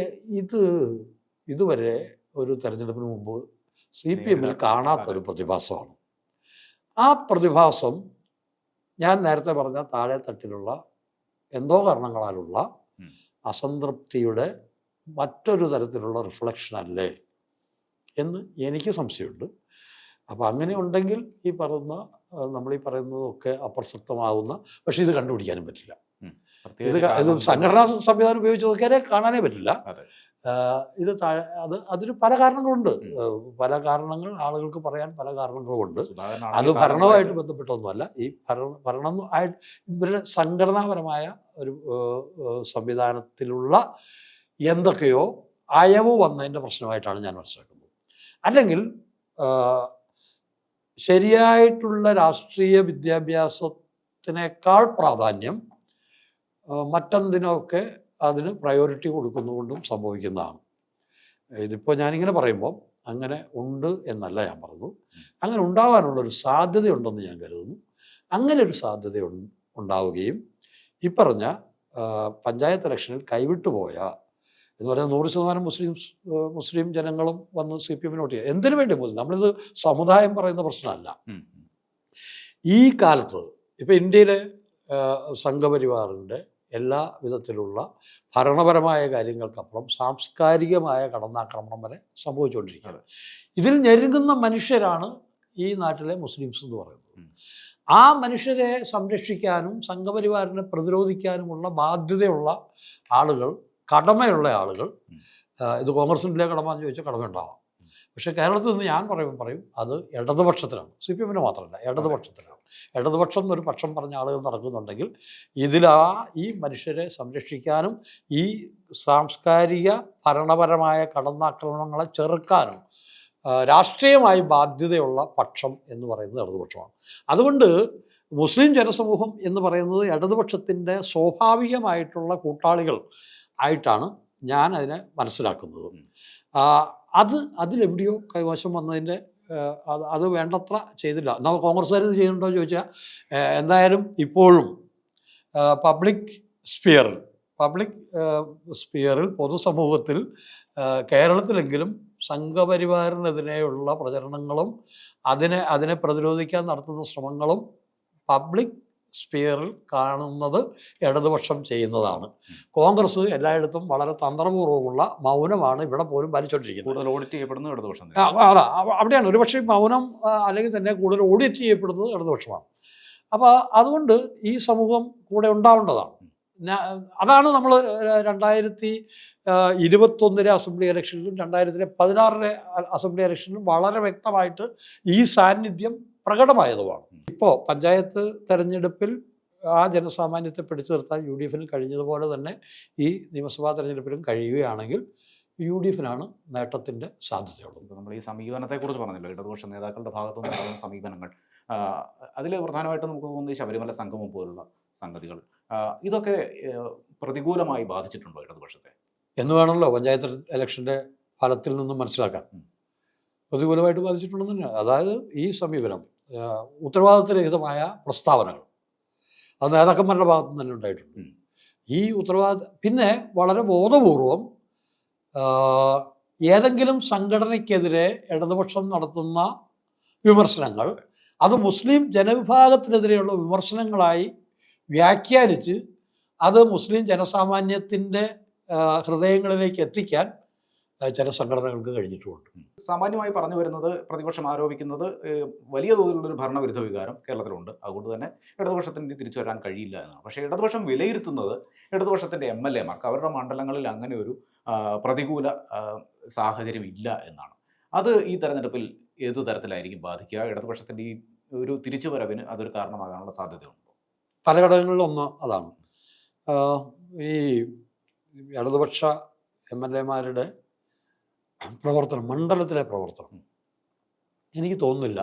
ഇതുവരെ ഒരു തെരഞ്ഞെടുപ്പിന് മുമ്പ് CPM-ൽ കാണാത്തൊരു പ്രതിഭാസമാണ്. ആ പ്രതിഭാസം ഞാൻ നേരത്തെ പറഞ്ഞ താഴെ തട്ടിലുള്ള എന്തോ കാരണങ്ങളാലുള്ള അസംതൃപ്തിയുടെ മറ്റൊരു തരത്തിലുള്ള റിഫ്ലക്ഷൻ അല്ലേ എന്ന് എനിക്ക് സംശയമുണ്ട്. അപ്പോൾ അങ്ങനെ ഉണ്ടെങ്കിൽ നമ്മളീ പറയുന്നതൊക്കെ അപ്രസക്തമാകുന്ന, പക്ഷേ ഇത് കണ്ടുപിടിക്കാനും പറ്റില്ല. ഇത് സംഘടനാ സംവിധാനം ഉപയോഗിച്ച് നോക്കിയാലേ കാണാനേ പറ്റില്ല. അതിന് പല കാരണങ്ങളുണ്ട്. പല കാരണങ്ങൾ ആളുകൾക്ക് പറയാൻ പല കാരണങ്ങളുമുണ്ട്. അത് ഭരണവുമായിട്ട് ബന്ധപ്പെട്ടൊന്നുമല്ല. ഈ ഭരണം ഇവരുടെ സംഘടനാപരമായ ഒരു സംവിധാനത്തിലുള്ള എന്തൊക്കെയോ അയവ് വന്നതിൻ്റെ പ്രശ്നമായിട്ടാണ് ഞാൻ മനസ്സിലാക്കുന്നത്. അല്ലെങ്കിൽ ശരിയായിട്ടുള്ള രാഷ്ട്രീയ വിദ്യാഭ്യാസത്തിനേക്കാൾ പ്രാധാന്യം മറ്റെന്തിനൊക്കെ അതിന് പ്രയോറിറ്റി കൊടുക്കുന്നതുകൊണ്ടും സംഭവിക്കുന്നതാണ്. ഇതിപ്പോൾ ഞാനിങ്ങനെ പറയുമ്പോൾ അങ്ങനെ ഉണ്ട് എന്നല്ല ഞാൻ പറഞ്ഞത്. അങ്ങനെ ഉണ്ടാകാനുള്ളൊരു സാധ്യതയുണ്ടെന്ന് ഞാൻ കരുതുന്നു. അങ്ങനെ ഒരു സാധ്യത ഉണ്ടാവുകയും ഈ പറഞ്ഞ പഞ്ചായത്ത് ഇലക്ഷനിൽ കൈവിട്ടുപോയ എന്ന് പറയുന്നത് 100% മുസ്ലിം ജനങ്ങളും വന്ന് CPM-ന് വോട്ട് ചെയ്യുക. എന്തിനു വേണ്ടി പോലും നമ്മളിത് സമുദായം പറയുന്ന പ്രശ്നമല്ല. ഈ കാലത്ത് ഇപ്പം ഇന്ത്യയിലെ സംഘപരിവാറിൻ്റെ എല്ലാ വിധത്തിലുള്ള ഭരണപരമായ കാര്യങ്ങൾക്കപ്പുറം സാംസ്കാരികമായ കടന്നാക്രമണം വരെ സംഭവിച്ചുകൊണ്ടിരിക്കുകയാണ്. ഇതിൽ ഞെരുങ്ങുന്ന മനുഷ്യരാണ് ഈ നാട്ടിലെ മുസ്ലിംസ് എന്ന് പറയുന്നത്. ആ മനുഷ്യരെ സംരക്ഷിക്കാനും സംഘപരിവാറിനെ പ്രതിരോധിക്കാനുമുള്ള ബാധ്യതയുള്ള ആളുകൾ, കടമയുള്ള ആളുകൾ, ഇത് കോൺഗ്രസിൻ്റെ കടമ എന്ന് ചോദിച്ചാൽ കടമയുണ്ടാവാം. പക്ഷേ കേരളത്തിൽ നിന്ന് ഞാൻ പറയും അത് ഇടതുപക്ഷത്തിലാണ്. CPM-ന് മാത്രമല്ല, ഇടതുപക്ഷത്തിലാണ്. ഇടതുപക്ഷം എന്നൊരു പക്ഷം പറഞ്ഞ ആളുകൾ നടക്കുന്നുണ്ടെങ്കിൽ ഈ മനുഷ്യരെ സംരക്ഷിക്കാനും ഈ സാംസ്കാരിക ഭരണപരമായ കടന്നാക്രമണങ്ങളെ ചെറുക്കാനും രാഷ്ട്രീയമായി ബാധ്യതയുള്ള പക്ഷം എന്ന് പറയുന്നത് ഇടതുപക്ഷമാണ്. അതുകൊണ്ട് മുസ്ലിം ജനസമൂഹം എന്ന് പറയുന്നത് ഇടതുപക്ഷത്തിൻ്റെ സ്വാഭാവികമായിട്ടുള്ള കൂട്ടാളികൾ ആയിട്ടാണ് ഞാൻ അതിനെ മനസ്സിലാക്കുന്നത്. അതിലെവിടെയോ കൈവശം വന്നതിൻ്റെ അത് വേണ്ടത്ര ചെയ്തില്ല. എന്നാൽ കോൺഗ്രസ്സുകാർ ഇത് ചെയ്യുന്നുണ്ടോ എന്ന് ചോദിച്ചാൽ എന്തായാലും ഇപ്പോഴും പബ്ലിക് സ്പിയറിൽ പൊതുസമൂഹത്തിൽ കേരളത്തിലെങ്കിലും സംഘപരിവാറിനെതിരെയുള്ള പ്രചരണങ്ങളും അതിനെ പ്രതിരോധിക്കാൻ നടത്തുന്ന ശ്രമങ്ങളും പബ്ലിക് സ്പിയറിൽ കാണുന്നത് ഇടതുപക്ഷം ചെയ്യുന്നതാണ്. കോൺഗ്രസ് എല്ലായിടത്തും വളരെ തന്ത്രപൂർവ്വമുള്ള മൗനമാണ് ഇവിടെ പോലും ഭരിച്ചുകൊണ്ടിരിക്കുന്നത്. കൂടുതൽ ഓഡിറ്റ് ചെയ്യപ്പെടുന്നത് ഇടതുപക്ഷം. അതാ അവിടെയാണ് ഒരുപക്ഷെ മൗനം അല്ലെങ്കിൽ തന്നെ കൂടുതൽ ഓഡിറ്റ് ചെയ്യപ്പെടുന്നത് ഇടതുപക്ഷമാണ്. അപ്പോൾ അതുകൊണ്ട് ഈ സമൂഹം കൂടെ ഉണ്ടാവേണ്ടതാണ്. അതാണ് നമ്മൾ 2021 അസംബ്ലി ഇലക്ഷനിലും 2016 അസംബ്ലി ഇലക്ഷനിലും വളരെ വ്യക്തമായിട്ട് ഈ സാന്നിധ്യം പ്രകടമായതുമാണ്. ഇപ്പോൾ പഞ്ചായത്ത് തെരഞ്ഞെടുപ്പിൽ ആ ജനസാമാന്യത്തെ പിടിച്ചു നിർത്താൻ UDF കഴിഞ്ഞതുപോലെ തന്നെ ഈ നിയമസഭാ തെരഞ്ഞെടുപ്പിലും കഴിയുകയാണെങ്കിൽ UDF നേട്ടത്തിൻ്റെ സാധ്യതയുള്ളത്. നമ്മൾ ഈ സമീപനത്തെക്കുറിച്ച് പറഞ്ഞല്ലോ, ഇടതുപക്ഷ നേതാക്കളുടെ ഭാഗത്തുനിന്നുണ്ടാകുന്ന സമീപനങ്ങൾ. അതിൽ പ്രധാനമായിട്ട് നമുക്ക് തോന്നുന്നത് ശബരിമല സംഗമം പോലുള്ള സംഗതികൾ, ഇതൊക്കെ പ്രതികൂലമായി ബാധിച്ചിട്ടുണ്ടോ ഇടതുപക്ഷത്തെ എന്ന് വേണമല്ലോ പഞ്ചായത്ത് ഇലക്ഷൻ്റെ ഫലത്തിൽ നിന്നും മനസ്സിലാക്കാൻ. പ്രതികൂലമായിട്ട് ബാധിച്ചിട്ടുണ്ടെന്ന് തന്നെയാണ്. അതായത് ഈ സമീപനം, ഉത്തരവാദിത്വരഹിതമായ പ്രസ്താവനകൾ അത് നേതാക്കന്മാരുടെ ഭാഗത്തു നിന്ന് തന്നെ ഉണ്ടായിട്ടുണ്ട്. ഈ പിന്നെ വളരെ ബോധപൂർവം ഏതെങ്കിലും സംഘടനയ്ക്കെതിരെ ഇടതുപക്ഷം നടത്തുന്ന വിമർശനങ്ങൾ അത് മുസ്ലിം ജനവിഭാഗത്തിനെതിരെയുള്ള വിമർശനങ്ങളായി വ്യാഖ്യാനിച്ച് അത് മുസ്ലിം ജനസാമാന്യത്തിൻ്റെ ഹൃദയങ്ങളിലേക്ക് എത്തിക്കാൻ ചില സംഘടനകൾക്ക് കഴിഞ്ഞിട്ടുമുണ്ട്. സാമാന്യമായി പറഞ്ഞു വരുന്നത്, പ്രതിപക്ഷം ആരോപിക്കുന്നത് വലിയ തോതിലുള്ളൊരു ഭരണവിരുദ്ധ വികാരം കേരളത്തിലുണ്ട്, അതുകൊണ്ട് തന്നെ ഇടതുപക്ഷത്തിന് തിരിച്ചു വരാൻ കഴിയില്ല എന്നാണ്. പക്ഷേ ഇടതുപക്ഷം വിലയിരുത്തുന്നത് ഇടതുപക്ഷത്തിൻ്റെ MLA-മാർക്ക് അവരുടെ മണ്ഡലങ്ങളിൽ അങ്ങനെ ഒരു പ്രതികൂല സാഹചര്യം ഇല്ല എന്നാണ്. അത് ഈ തെരഞ്ഞെടുപ്പിൽ ഏതു തരത്തിലായിരിക്കും ബാധിക്കുക? ഇടതുപക്ഷത്തിൻ്റെ ഈ ഒരു തിരിച്ചുവരവിന് അതൊരു കാരണമാകാനുള്ള സാധ്യതയുണ്ടോ? പല ഘടകങ്ങളിലൊന്ന് അതാണ്. ഈ ഇടതുപക്ഷ MLA-മാരുടെ പ്രവർത്തനം, മണ്ഡലത്തിലെ പ്രവർത്തനം എനിക്ക് തോന്നുന്നില്ല,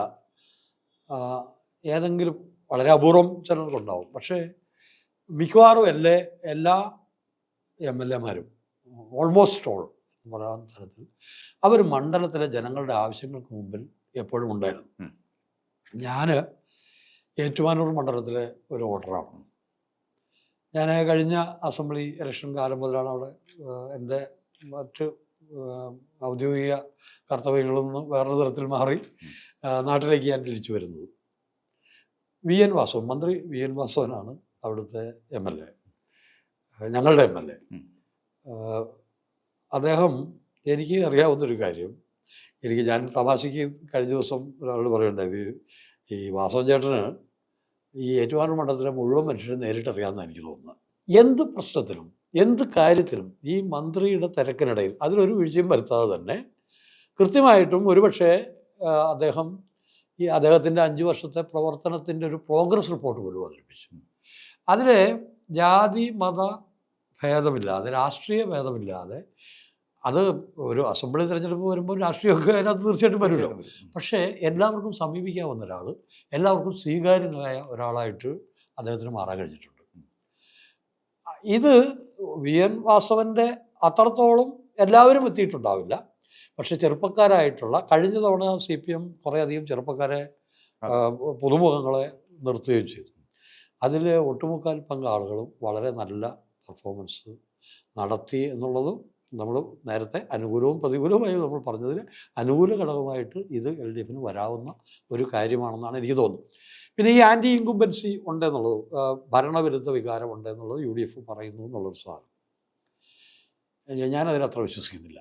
ഏതെങ്കിലും വളരെ അപൂർവം ചിലർക്കുണ്ടാവും, പക്ഷേ മിക്കവാറും എല്ലാ MLA-മാരും ഓൾമോസ്റ്റ് ഓൾ എന്ന് പറയാൻ തരത്തിൽ അവർ മണ്ഡലത്തിലെ ജനങ്ങളുടെ ആവശ്യങ്ങൾക്ക് മുമ്പിൽ എപ്പോഴും ഉണ്ടായിരുന്നു. ഞാൻ ഏറ്റുമാനൂർ മണ്ഡലത്തിലെ ഒരു വോട്ടറാണ്. ഞാൻ കഴിഞ്ഞ അസംബ്ലി ഇലക്ഷൻ കാലം മുതലാണ് അവിടെ എൻ്റെ മറ്റ് ഔദ്യോഗിക കർത്തവ്യങ്ങളിൽ നിന്ന് വേറൊരു തരത്തിൽ മാറി നാട്ടിലേക്ക് ഞാൻ തിരിച്ചു വരുന്നത്. VN വാസവൻ, മന്ത്രി VN വാസവനാണ് അവിടുത്തെ MLA, ഞങ്ങളുടെ MLA. അദ്ദേഹം, എനിക്ക് അറിയാവുന്നൊരു കാര്യം, ഞാൻ തമാശയ്ക്ക് കഴിഞ്ഞ ദിവസം ഒരാൾ പറയുണ്ടായി, ഈ വാസവൻ ചേട്ടന് ഈ ഏറ്റുമാനൂർ മണ്ഡലത്തിലെ മുഴുവൻ മനുഷ്യരെ നേരിട്ടറിയാമെന്നാണ് എനിക്ക് തോന്നുന്നത്. എന്ത് പ്രശ്നത്തിനും എന്ത് കാര്യത്തിനും ഈ മന്ത്രിയുടെ തിരക്കിനിടയിൽ അതിലൊരു വീഴ്ചയും വരുത്താതെ തന്നെ കൃത്യമായിട്ടും ഒരുപക്ഷെ അദ്ദേഹത്തിൻ്റെ 5 വർഷത്തെ പ്രവർത്തനത്തിൻ്റെ ഒരു പ്രോഗ്രസ് റിപ്പോർട്ട് പോലും അവതരിപ്പിച്ചു. അതിൽ ജാതി മത ഭേദമില്ലാതെ, രാഷ്ട്രീയ ഭേദമില്ലാതെ, അത് ഒരു അസംബ്ലി തിരഞ്ഞെടുപ്പ് വരുമ്പോൾ രാഷ്ട്രീയമൊക്കെ അതിനകത്ത് തീർച്ചയായിട്ടും വരുമല്ലോ, പക്ഷേ എല്ലാവർക്കും സമീപിക്കാവുന്ന ഒരാൾ, എല്ലാവർക്കും സ്വീകാര്യനായ ഒരാളായിട്ട് അദ്ദേഹത്തിന് മാറാൻ കഴിഞ്ഞിട്ടുണ്ട്. ഇത് VN വാസവൻ്റെ അത്രത്തോളം എല്ലാവരും എത്തിയിട്ടുണ്ടാവില്ല, പക്ഷെ ചെറുപ്പക്കാരായിട്ടുള്ള, കഴിഞ്ഞ തവണ CPM കുറേയധികം ചെറുപ്പക്കാരെ പുതുമുഖങ്ങളെ നിർത്തുകയും ചെയ്തു. അതിൽ ഒട്ടുമുക്കാൽ പങ്ക് ആളുകളും വളരെ നല്ല പെർഫോമൻസ് നടത്തി എന്നുള്ളതും നമ്മൾ നേരത്തെ അനുകൂലവും പ്രതികൂലവുമായി നമ്മൾ പറഞ്ഞതിൽ അനുകൂല ഘടകമായിട്ട് ഇത് LDF വരാവുന്ന ഒരു കാര്യമാണെന്നാണ് എനിക്ക് തോന്നുന്നത്. പിന്നെ ഈ ആൻറ്റി ഇൻകുംബൻസി ഉണ്ടെന്നുള്ളത്, ഭരണവിരുദ്ധ വികാരം ഉണ്ടെന്നുള്ളത് UDF പറയുന്നു എന്നുള്ളൊരു സാധനം ഞാനതിനത്ര വിശ്വസിക്കുന്നില്ല.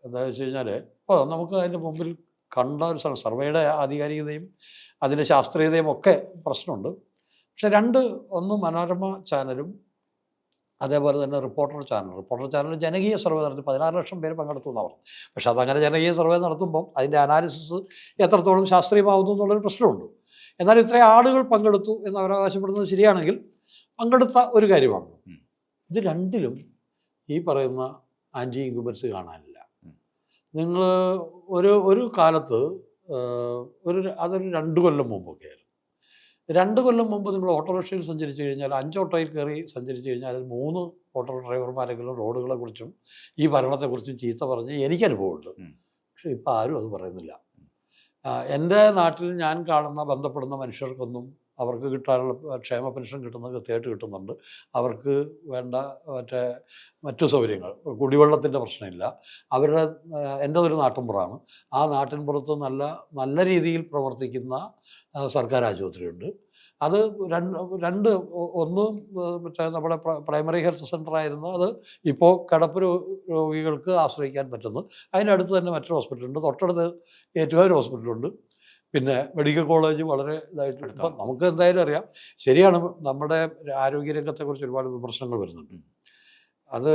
എന്താണെന്ന് വെച്ച് കഴിഞ്ഞാൽ, ഇപ്പോൾ നമുക്ക് അതിൻ്റെ മുമ്പിൽ കണ്ട ഒരു സർവേയുടെ ആധികാരികതയും അതിൻ്റെ ശാസ്ത്രീയതയും ഒക്കെ പ്രശ്നമുണ്ട്. പക്ഷെ ഒന്ന് മനോരമ ചാനലും അതേപോലെ തന്നെ റിപ്പോർട്ടർ ചാനൽ ജനകീയ സർവേ നടത്തി 16 ലക്ഷം പേര് പങ്കെടുത്തു എന്നാണ് പറഞ്ഞത്. പക്ഷെ അതങ്ങനെ ജനകീയ സർവേ നടത്തുമ്പം അതിൻ്റെ അനാലിസിസ് എത്രത്തോളം ശാസ്ത്രീയമാവുന്നു എന്നുള്ളൊരു പ്രശ്നമുണ്ട്. എന്നാൽ ഇത്രയും ആളുകൾ പങ്കെടുത്തു എന്ന് അവരാവകാശപ്പെടുന്നത് ശരിയാണെങ്കിൽ പങ്കെടുത്ത ഒരു കാര്യമാണ്. ഇത് രണ്ടിലും ഈ പറയുന്ന ആൻറ്റി ഇൻകുംബൻസി കാണാനില്ല. നിങ്ങൾ ഒരു കാലത്ത് അതൊരു 2 കൊല്ലം മുമ്പൊക്കെ ആയിരുന്നു. 2 കൊല്ലം മുമ്പ് നിങ്ങൾ ഓട്ടോറിക്ഷയിൽ സഞ്ചരിച്ചു കഴിഞ്ഞാൽ, 5 ഓട്ടോയിൽ കയറി സഞ്ചരിച്ചു കഴിഞ്ഞാൽ 3 ഓട്ടോ ഡ്രൈവർമാരെങ്കിലും റോഡുകളെക്കുറിച്ചും ഈ ഭരണത്തെക്കുറിച്ചും ചീത്ത പറഞ്ഞ് എനിക്ക് അനുഭവമുണ്ട്. പക്ഷേ ഇപ്പോൾ ആരും അത് പറയുന്നില്ല. എൻ്റെ നാട്ടിൽ ഞാൻ കാണുന്ന ബന്ധപ്പെടുന്ന മനുഷ്യർക്കൊന്നും അവർക്ക് കിട്ടാനുള്ള ക്ഷേമ പെൻഷൻ കിട്ടുന്നത് കൃത്യമായിട്ട് കിട്ടുന്നുണ്ട്. അവർക്ക് വേണ്ട മറ്റു സൗകര്യങ്ങൾ, കുടിവെള്ളത്തിൻ്റെ പ്രശ്നമില്ല. എൻ്റെ ഒരു നാട്ടിൻപുറമാണ്. ആ നാട്ടിൻപുറത്ത് നല്ല രീതിയിൽ പ്രവർത്തിക്കുന്ന സർക്കാർ ആശുപത്രിയുണ്ട്. അത് ഒന്ന് മറ്റേ നമ്മുടെ പ്രൈമറി ഹെൽത്ത് സെൻ്റർ ആയിരുന്നു. അത് ഇപ്പോൾ കിടപ്പ് രോഗികൾക്ക് ആശ്രയിക്കാൻ പറ്റുന്നു. അതിനടുത്ത് തന്നെ മറ്റൊരു ഹോസ്പിറ്റലുണ്ട്, തൊട്ടടുത്ത് ഏറ്റുമാനൂർ ഹോസ്പിറ്റലുണ്ട്, പിന്നെ മെഡിക്കൽ കോളേജ് വളരെ ഇതായിട്ട്. ഇപ്പം നമുക്ക് എന്തായാലും അറിയാം, ശരിയാണ്, നമ്മുടെ ആരോഗ്യരംഗത്തെക്കുറിച്ച് ഒരുപാട് വിമർശനങ്ങൾ വരുന്നുണ്ട്. അത്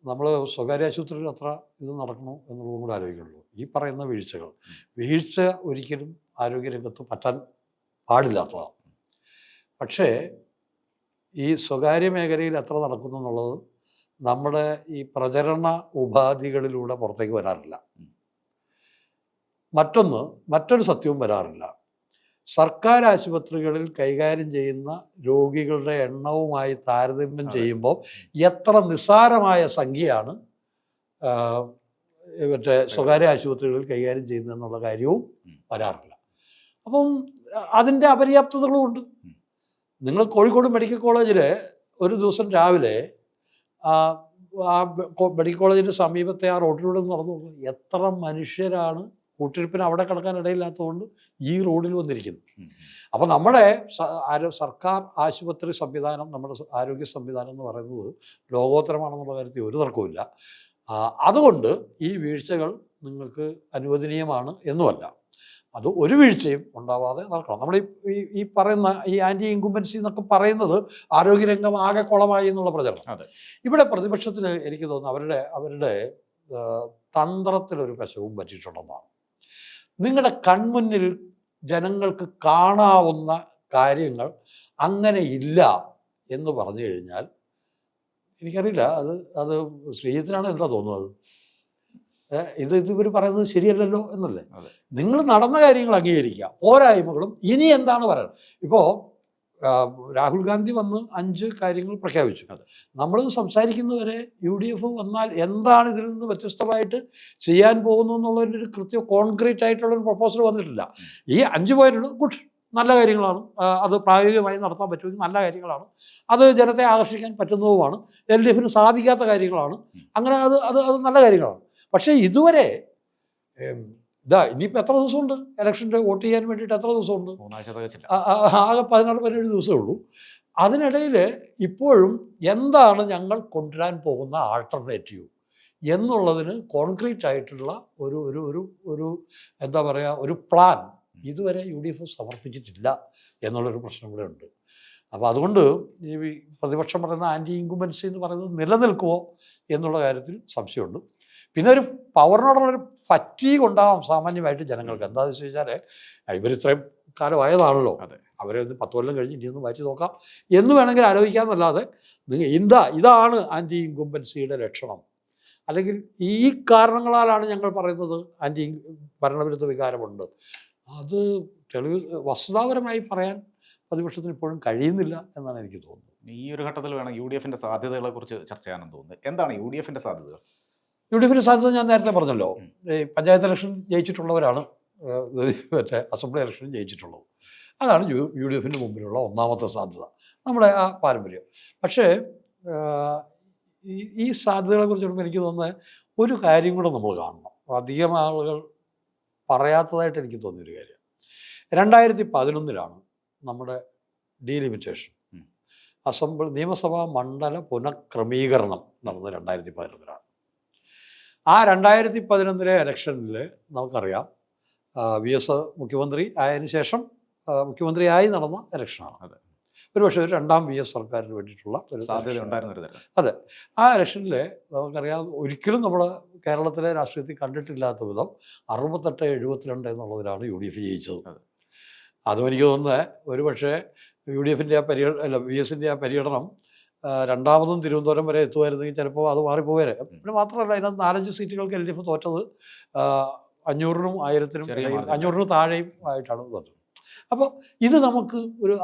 നമ്മൾ സ്വകാര്യ ആശുപത്രിയിൽ അത്ര ഇത് നടക്കണോ എന്നുള്ളതും കൂടെ ആലോചിക്കുള്ളൂ. ഈ പറയുന്ന വീഴ്ച ഒരിക്കലും ആരോഗ്യരംഗത്ത് പറ്റാൻ പാടില്ലാത്തതാണ്. പക്ഷേ ഈ സ്വകാര്യ മേഖലയിൽ എത്ര നടക്കുന്നു എന്നുള്ളത് നമ്മുടെ ഈ പ്രചരണ ഉപാധികളിലൂടെ പുറത്തേക്ക് വരാറില്ല. മറ്റൊരു സത്യവും വരാറില്ല. സർക്കാർ ആശുപത്രികളിൽ കൈകാര്യം ചെയ്യുന്ന രോഗികളുടെ എണ്ണവുമായി താരതമ്യം ചെയ്യുമ്പോൾ എത്ര നിസ്സാരമായ സംഖ്യയാണ് മറ്റേ സ്വകാര്യ ആശുപത്രികളിൽ കൈകാര്യം ചെയ്യുന്നതെന്നുള്ള കാര്യവും വരാറില്ല. അപ്പം അതിൻ്റെ അപര്യാപ്തതകളുമുണ്ട്. നിങ്ങൾ കോഴിക്കോട് മെഡിക്കൽ കോളേജിൽ ഒരു ദിവസം രാവിലെ ആ മെഡിക്കൽ കോളേജിൻ്റെ സമീപത്തെ ആ റോഡിലൂടെ നടന്നു പോകും. എത്ര മനുഷ്യരാണ് കൂട്ടിരിപ്പിന് അവിടെ കിടക്കാൻ ഇടയില്ലാത്തതുകൊണ്ട് ഈ റോഡിൽ വന്നിരിക്കുന്നു. അപ്പോൾ നമ്മുടെ സർക്കാർ ആശുപത്രി സംവിധാനം, നമ്മുടെ ആരോഗ്യ സംവിധാനം എന്ന് പറയുന്നത് ലോകോത്തരമാണെന്നുള്ള കാര്യത്തിൽ ഒരു തർക്കവുമില്ല. അതുകൊണ്ട് ഈ വീഴ്ചകൾ നിങ്ങൾക്ക് അനുവദനീയമാണ് എന്നുമല്ല, അത് ഒരു വീഴ്ചയും ഉണ്ടാവാതെ നടക്കണം. നമ്മൾ ഈ പറയുന്ന ഈ ആൻറ്റി ഇൻകുംബൻസി എന്നൊക്കെ പറയുന്നത് ആരോഗ്യരംഗം ആകെ കുളമായി എന്നുള്ള പ്രചരണം. ഇവിടെ പ്രതിപക്ഷത്തിന് എനിക്ക് തോന്നുന്നു അവരുടെ തന്ത്രത്തിലൊരു വശവും പറ്റിയിട്ടുണ്ടെന്നാണ്. നിങ്ങളുടെ കൺമുന്നിൽ ജനങ്ങൾക്ക് കാണാവുന്ന കാര്യങ്ങൾ അങ്ങനെ ഇല്ല എന്ന് പറഞ്ഞു കഴിഞ്ഞാൽ എനിക്കറിയില്ല, അത് ശ്രീജിത്തിനാണ് എന്താ തോന്നുന്നത്, ഇവർ പറയുന്നത് ശരിയല്ലല്ലോ എന്നല്ലേ. നിങ്ങൾ നടന്ന കാര്യങ്ങൾ അംഗീകരിക്കുക, പോരായ്മകളും ഇനി എന്താണ് പറയുന്നത്. ഇപ്പോൾ രാഹുൽ ഗാന്ധി വന്ന് 5 കാര്യങ്ങൾ പ്രഖ്യാപിച്ചു. നമ്മൾ സംസാരിക്കുന്നവരെ UDF വന്നാൽ എന്താണ് ഇതിൽ നിന്ന് വ്യത്യസ്തമായിട്ട് ചെയ്യാൻ പോകുന്നു എന്നുള്ളതിൻ്റെ ഒരു കോൺക്രീറ്റ് ആയിട്ടുള്ളൊരു പ്രപ്പോസൽ വന്നിട്ടില്ല. ഈ 5 പോയിന്റുകൾ ഗുഡ്, നല്ല കാര്യങ്ങളാണ്, അത് പ്രായോഗികമായി നടത്താൻ പറ്റുമെങ്കിൽ നല്ല കാര്യങ്ങളാണ്, അത് ജനത്തെ ആകർഷിക്കാൻ പറ്റുന്നതുമാണ്, LDF സാധിക്കാത്ത കാര്യങ്ങളാണ്, അങ്ങനെ അത് നല്ല കാര്യങ്ങളാണ്. പക്ഷേ ഇതുവരെ ഇനിയിപ്പോൾ എത്ര ദിവസമുണ്ട് ഇലക്ഷൻ്റെ വോട്ട് ചെയ്യാൻ വേണ്ടിയിട്ട്? എത്ര ദിവസമുണ്ട്? ആകെ 16-17 ദിവസമേ ഉള്ളൂ. അതിനിടയിൽ ഇപ്പോഴും എന്താണ് ഞങ്ങൾ കൊണ്ടുവരാൻ പോകുന്ന ആൾട്ടർനേറ്റീവ് എന്നുള്ളതിന് കോൺക്രീറ്റ് ആയിട്ടുള്ള ഒരു എന്താ പറയുക, ഒരു പ്ലാൻ ഇതുവരെ UDF സമർപ്പിച്ചിട്ടില്ല എന്നുള്ളൊരു പ്രശ്നം കൂടെ ഉണ്ട്. അപ്പോൾ അതുകൊണ്ട് ഈ പ്രതിപക്ഷം പറയുന്ന ആൻറ്റി ഇൻകുംബൻസി എന്ന് പറയുന്നത് നിലനിൽക്കുമോ എന്നുള്ള കാര്യത്തിൽ സംശയമുണ്ട്. പിന്നെ ഒരു പവറിനോടുള്ളൊരു ഫറ്റീഗ് ഉണ്ടാവാം സാമാന്യമായിട്ട് ജനങ്ങൾക്ക്. എന്താണെന്ന് വെച്ച് കഴിഞ്ഞാൽ ഇവരിത്രയും കാലമായതാണല്ലോ, അവരെ ഒന്ന് 10 കൊല്ലം കഴിഞ്ഞ് ഇനിയൊന്ന് മാറ്റി നോക്കാം എന്ന് വേണമെങ്കിൽ ആലോചിക്കാമെന്നല്ലാതെ ഇതാണ് ആൻറ്റി ഇൻകുംബൻസിയുടെ ലക്ഷണം, അല്ലെങ്കിൽ ഈ കാരണങ്ങളാലാണ് ഞങ്ങൾ പറയുന്നത് ആൻറ്റി ഭരണവിരുദ്ധ വികാരമുണ്ട്, അത് വസ്തുതാപരമായി പറയാൻ പ്രതിപക്ഷത്തിന് ഇപ്പോഴും കഴിയുന്നില്ല എന്നാണ് എനിക്ക് തോന്നുന്നത്. ഈ ഒരു ഘട്ടത്തിൽ വേണം UDFൻ്റെ സാധ്യതകളെ കുറിച്ച് ചർച്ച ചെയ്യാനെന്ന് തോന്നുന്നത്. എന്താണ് UDFൻ്റെ സാധ്യതകൾ? UDFൻ്റെ സാധ്യത ഞാൻ നേരത്തെ പറഞ്ഞല്ലോ, പഞ്ചായത്ത് ഇലക്ഷൻ ജയിച്ചിട്ടുള്ളവരാണ് മറ്റേ അസംബ്ലി ഇലക്ഷൻ ജയിച്ചിട്ടുള്ളത്. അതാണ് UDFൻ്റെ മുമ്പിലുള്ള ഒന്നാമത്തെ സാധ്യത, നമ്മുടെ ആ പാരമ്പര്യം. പക്ഷേ ഈ സാധ്യതകളെ കുറിച്ച് എനിക്ക് തോന്നുന്നത് ഒരു കാര്യം കൂടെ നമ്മൾ കാണണം, അധികം ആളുകൾ പറയാത്തതായിട്ട് എനിക്ക് തോന്നിയൊരു കാര്യം. 2011 നമ്മുടെ ഡീലിമിറ്റേഷൻ നിയമസഭാ മണ്ഡല പുനഃക്രമീകരണം നടന്നത് 2011. ആ 2011 ഇലക്ഷനിൽ നമുക്കറിയാം VS മുഖ്യമന്ത്രി ആയതിനു ശേഷം മുഖ്യമന്ത്രിയായി നടന്ന ഇലക്ഷനാണ്. ഒരുപക്ഷെ ഒരു 2ാം VS സർക്കാരിന് വേണ്ടിയിട്ടുള്ള ഒരു സാധ്യത ഉണ്ടായിരുന്ന. അതെ, ആ ഇലക്ഷനിൽ നമുക്കറിയാം ഒരിക്കലും നമ്മൾ കേരളത്തിലെ രാഷ്ട്രീയത്തിൽ കണ്ടിട്ടില്ലാത്ത വിധം 68-72 എന്നുള്ളതിലാണ് UDF ജയിച്ചത്. അതും എനിക്ക് തോന്നുന്നത് ഒരുപക്ഷെ UDFൻ്റെ ആ VSൻ്റെ ആ പര്യടനം 2ാമതും തിരുവനന്തപുരം വരെ എത്തുമായിരുന്നെങ്കിൽ ചിലപ്പോൾ അത് മാറിപ്പോയേനെ. പിന്നെ മാത്രമല്ല, അതിനകത്ത് 4-5 സീറ്റുകൾക്ക് LDF തോറ്റത് 500-നും 1000-നും 500-ന് താഴെയും ആയിട്ടാണ് തോറ്റത്. അപ്പോൾ ഇത് നമുക്ക് ഒരു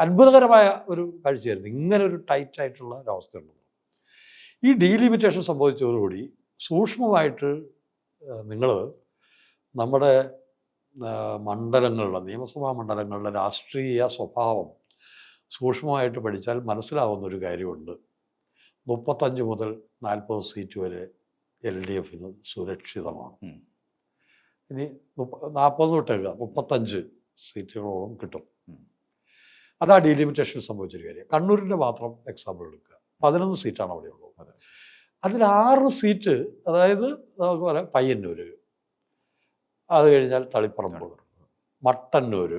അത്ഭുതകരമായ ഒരു കാഴ്ചയായിരുന്നു, ഇങ്ങനെ ഒരു ടൈറ്റായിട്ടുള്ള ഒരവസ്ഥയുണ്ട്. ഈ ഡീലിമിറ്റേഷൻ സംഭവിച്ചതോടുകൂടി സൂക്ഷ്മമായിട്ട് നിങ്ങൾ നമ്മുടെ നിയമസഭാ മണ്ഡലങ്ങളുടെ രാഷ്ട്രീയ സ്വഭാവം സൂക്ഷ്മമായിട്ട് പഠിച്ചാൽ മനസ്സിലാവുന്ന ഒരു കാര്യമുണ്ട്. 35 മുതൽ 40 സീറ്റ് വരെ LDFന് സുരക്ഷിതമാണ്. ഇനി 40 തൊട്ടേക്കുക 35 സീറ്റുകളോളം കിട്ടും. അതാ ഡീലിമിറ്റേഷൻ സംഭവിച്ചൊരു കാര്യം. കണ്ണൂരിൻ്റെ മാത്രം എക്സാമ്പിൾ എടുക്കുക. 11 സീറ്റാണ് അവിടെ ഉള്ളത്. അതിൽ 6 സീറ്റ്, അതായത് നമുക്ക് പറയാം പയ്യന്നൂർ, അത് കഴിഞ്ഞാൽ തളിപ്പറമ്പ്, മട്ടന്നൂർ,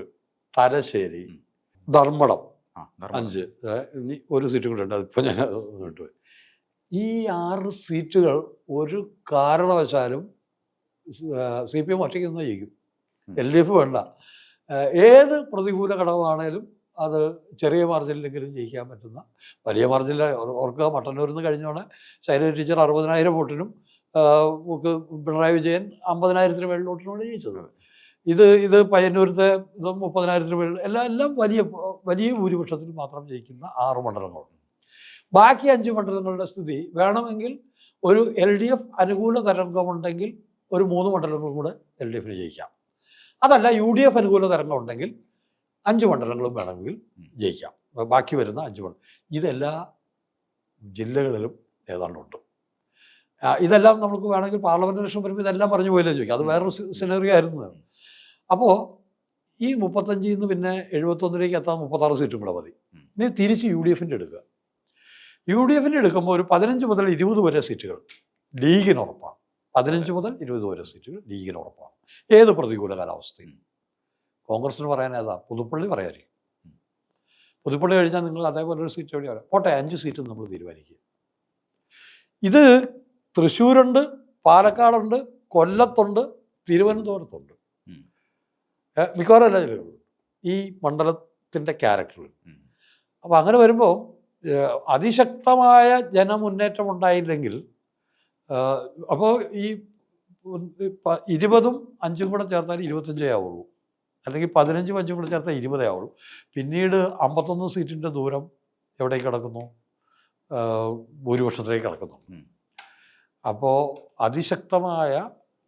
തലശ്ശേരി, ധർമ്മടം 5, ഇനി ഒരു സീറ്റും കൂടെ ഉണ്ട്, അതിപ്പോൾ ഞാൻ വിട്ടുപോയി. ഈ 6 സീറ്റുകൾ ഒരു കാരണവശാലും CPM ഒറ്റയ്ക്ക് നിന്ന് ജയിക്കും. LDF വേണ്ട. ഏത് പ്രതികൂല ഘടകമാണേലും അത് ചെറിയ മാർജിനിലെങ്കിലും ജയിക്കാൻ പറ്റുന്ന, വലിയ മാർജിനിൽ ഓർക്കുക, മട്ടന്നൂരിൽ നിന്ന് കഴിഞ്ഞോടെ ശൈലജ ടീച്ചർ 60,000 വോട്ടിനും പിണറായി വിജയൻ 50,000 മേളിൽ വോട്ടിനോട് ജയിച്ചത്. ഇത് പയ്യന്നൂരത്തെ 30,000 മേളിൽ, എല്ലാം വലിയ ഭൂരിപക്ഷത്തിൽ മാത്രം ജയിക്കുന്ന 6 മണ്ഡലങ്ങളുണ്ട്. ബാക്കി 5 മണ്ഡലങ്ങളുടെ സ്ഥിതി വേണമെങ്കിൽ ഒരു LDF അനുകൂല തരംഗമുണ്ടെങ്കിൽ ഒരു 3 മണ്ഡലങ്ങളും കൂടെ LDFന് ജയിക്കാം. അതല്ല, UDF അനുകൂല തരംഗം ഉണ്ടെങ്കിൽ 5 മണ്ഡലങ്ങളും വേണമെങ്കിൽ ജയിക്കാം. ബാക്കി വരുന്ന 5 മണ്ഡലം ഇതെല്ലാ ജില്ലകളിലും ഏതാണ്ടുണ്ട്. ഇതെല്ലാം നമുക്ക് വേണമെങ്കിൽ പാർലമെന്റ് ഇലക്ഷൻ വരുമ്പോൾ ഇതെല്ലാം പറഞ്ഞു പോയില്ലേ ചോദിക്കാം. അത് വേറൊരു സിനറിയോ ആയിരുന്നു. അപ്പോൾ ഈ 35 നിന്ന് പിന്നെ 71 എത്താൻ 36 സീറ്റും കൂടെ മതി. ഇനി തിരിച്ച് UDFൻ്റെ എടുക്കുക. UDFൻ്റെ എടുക്കുമ്പോൾ ഒരു 15 മുതൽ 20 വരെ സീറ്റുകൾ ലീഗിന് ഉറപ്പാണ്. 15 മുതൽ 20 വരെ സീറ്റുകൾ ലീഗിന് ഉറപ്പാണ്, ഏത് പ്രതികൂല കാലാവസ്ഥയും. കോൺഗ്രസിന് പറയാൻ ഏതാ? പുതുപ്പള്ളി പറയാമായിരിക്കും. പുതുപ്പള്ളി കഴിഞ്ഞാൽ നിങ്ങൾ അതേപോലെ ഒരു സീറ്റ് എവിടെയാണ്? പോട്ടെ, 5 സീറ്റും നമ്മൾ തീരുമാനിക്കുക. ഇത് തൃശ്ശൂരുണ്ട്, പാലക്കാടുണ്ട്, കൊല്ലത്തുണ്ട്, തിരുവനന്തപുരത്തുണ്ട്, മിക്കവാറും എല്ലാ ജില്ലകളിലും ഈ മണ്ഡലത്തിൻ്റെ ക്യാരക്ടറിൽ. അപ്പോൾ അങ്ങനെ വരുമ്പോൾ അതിശക്തമായ ജനമുന്നേറ്റം ഉണ്ടായില്ലെങ്കിൽ, അപ്പോൾ ഈ 20ഉം 5ഉം കൂടെ ചേർത്താൽ 25 ആവുള്ളൂ, അല്ലെങ്കിൽ 15ഉം 5ഉം കൂടെ ചേർത്താൽ 20 ആവുള്ളൂ. പിന്നീട് 51 സീറ്റിൻ്റെ ദൂരം എവിടേക്ക് കിടക്കുന്നു? ഭൂരിപക്ഷത്തിലേക്ക് കിടക്കുന്നു. അപ്പോൾ അതിശക്തമായ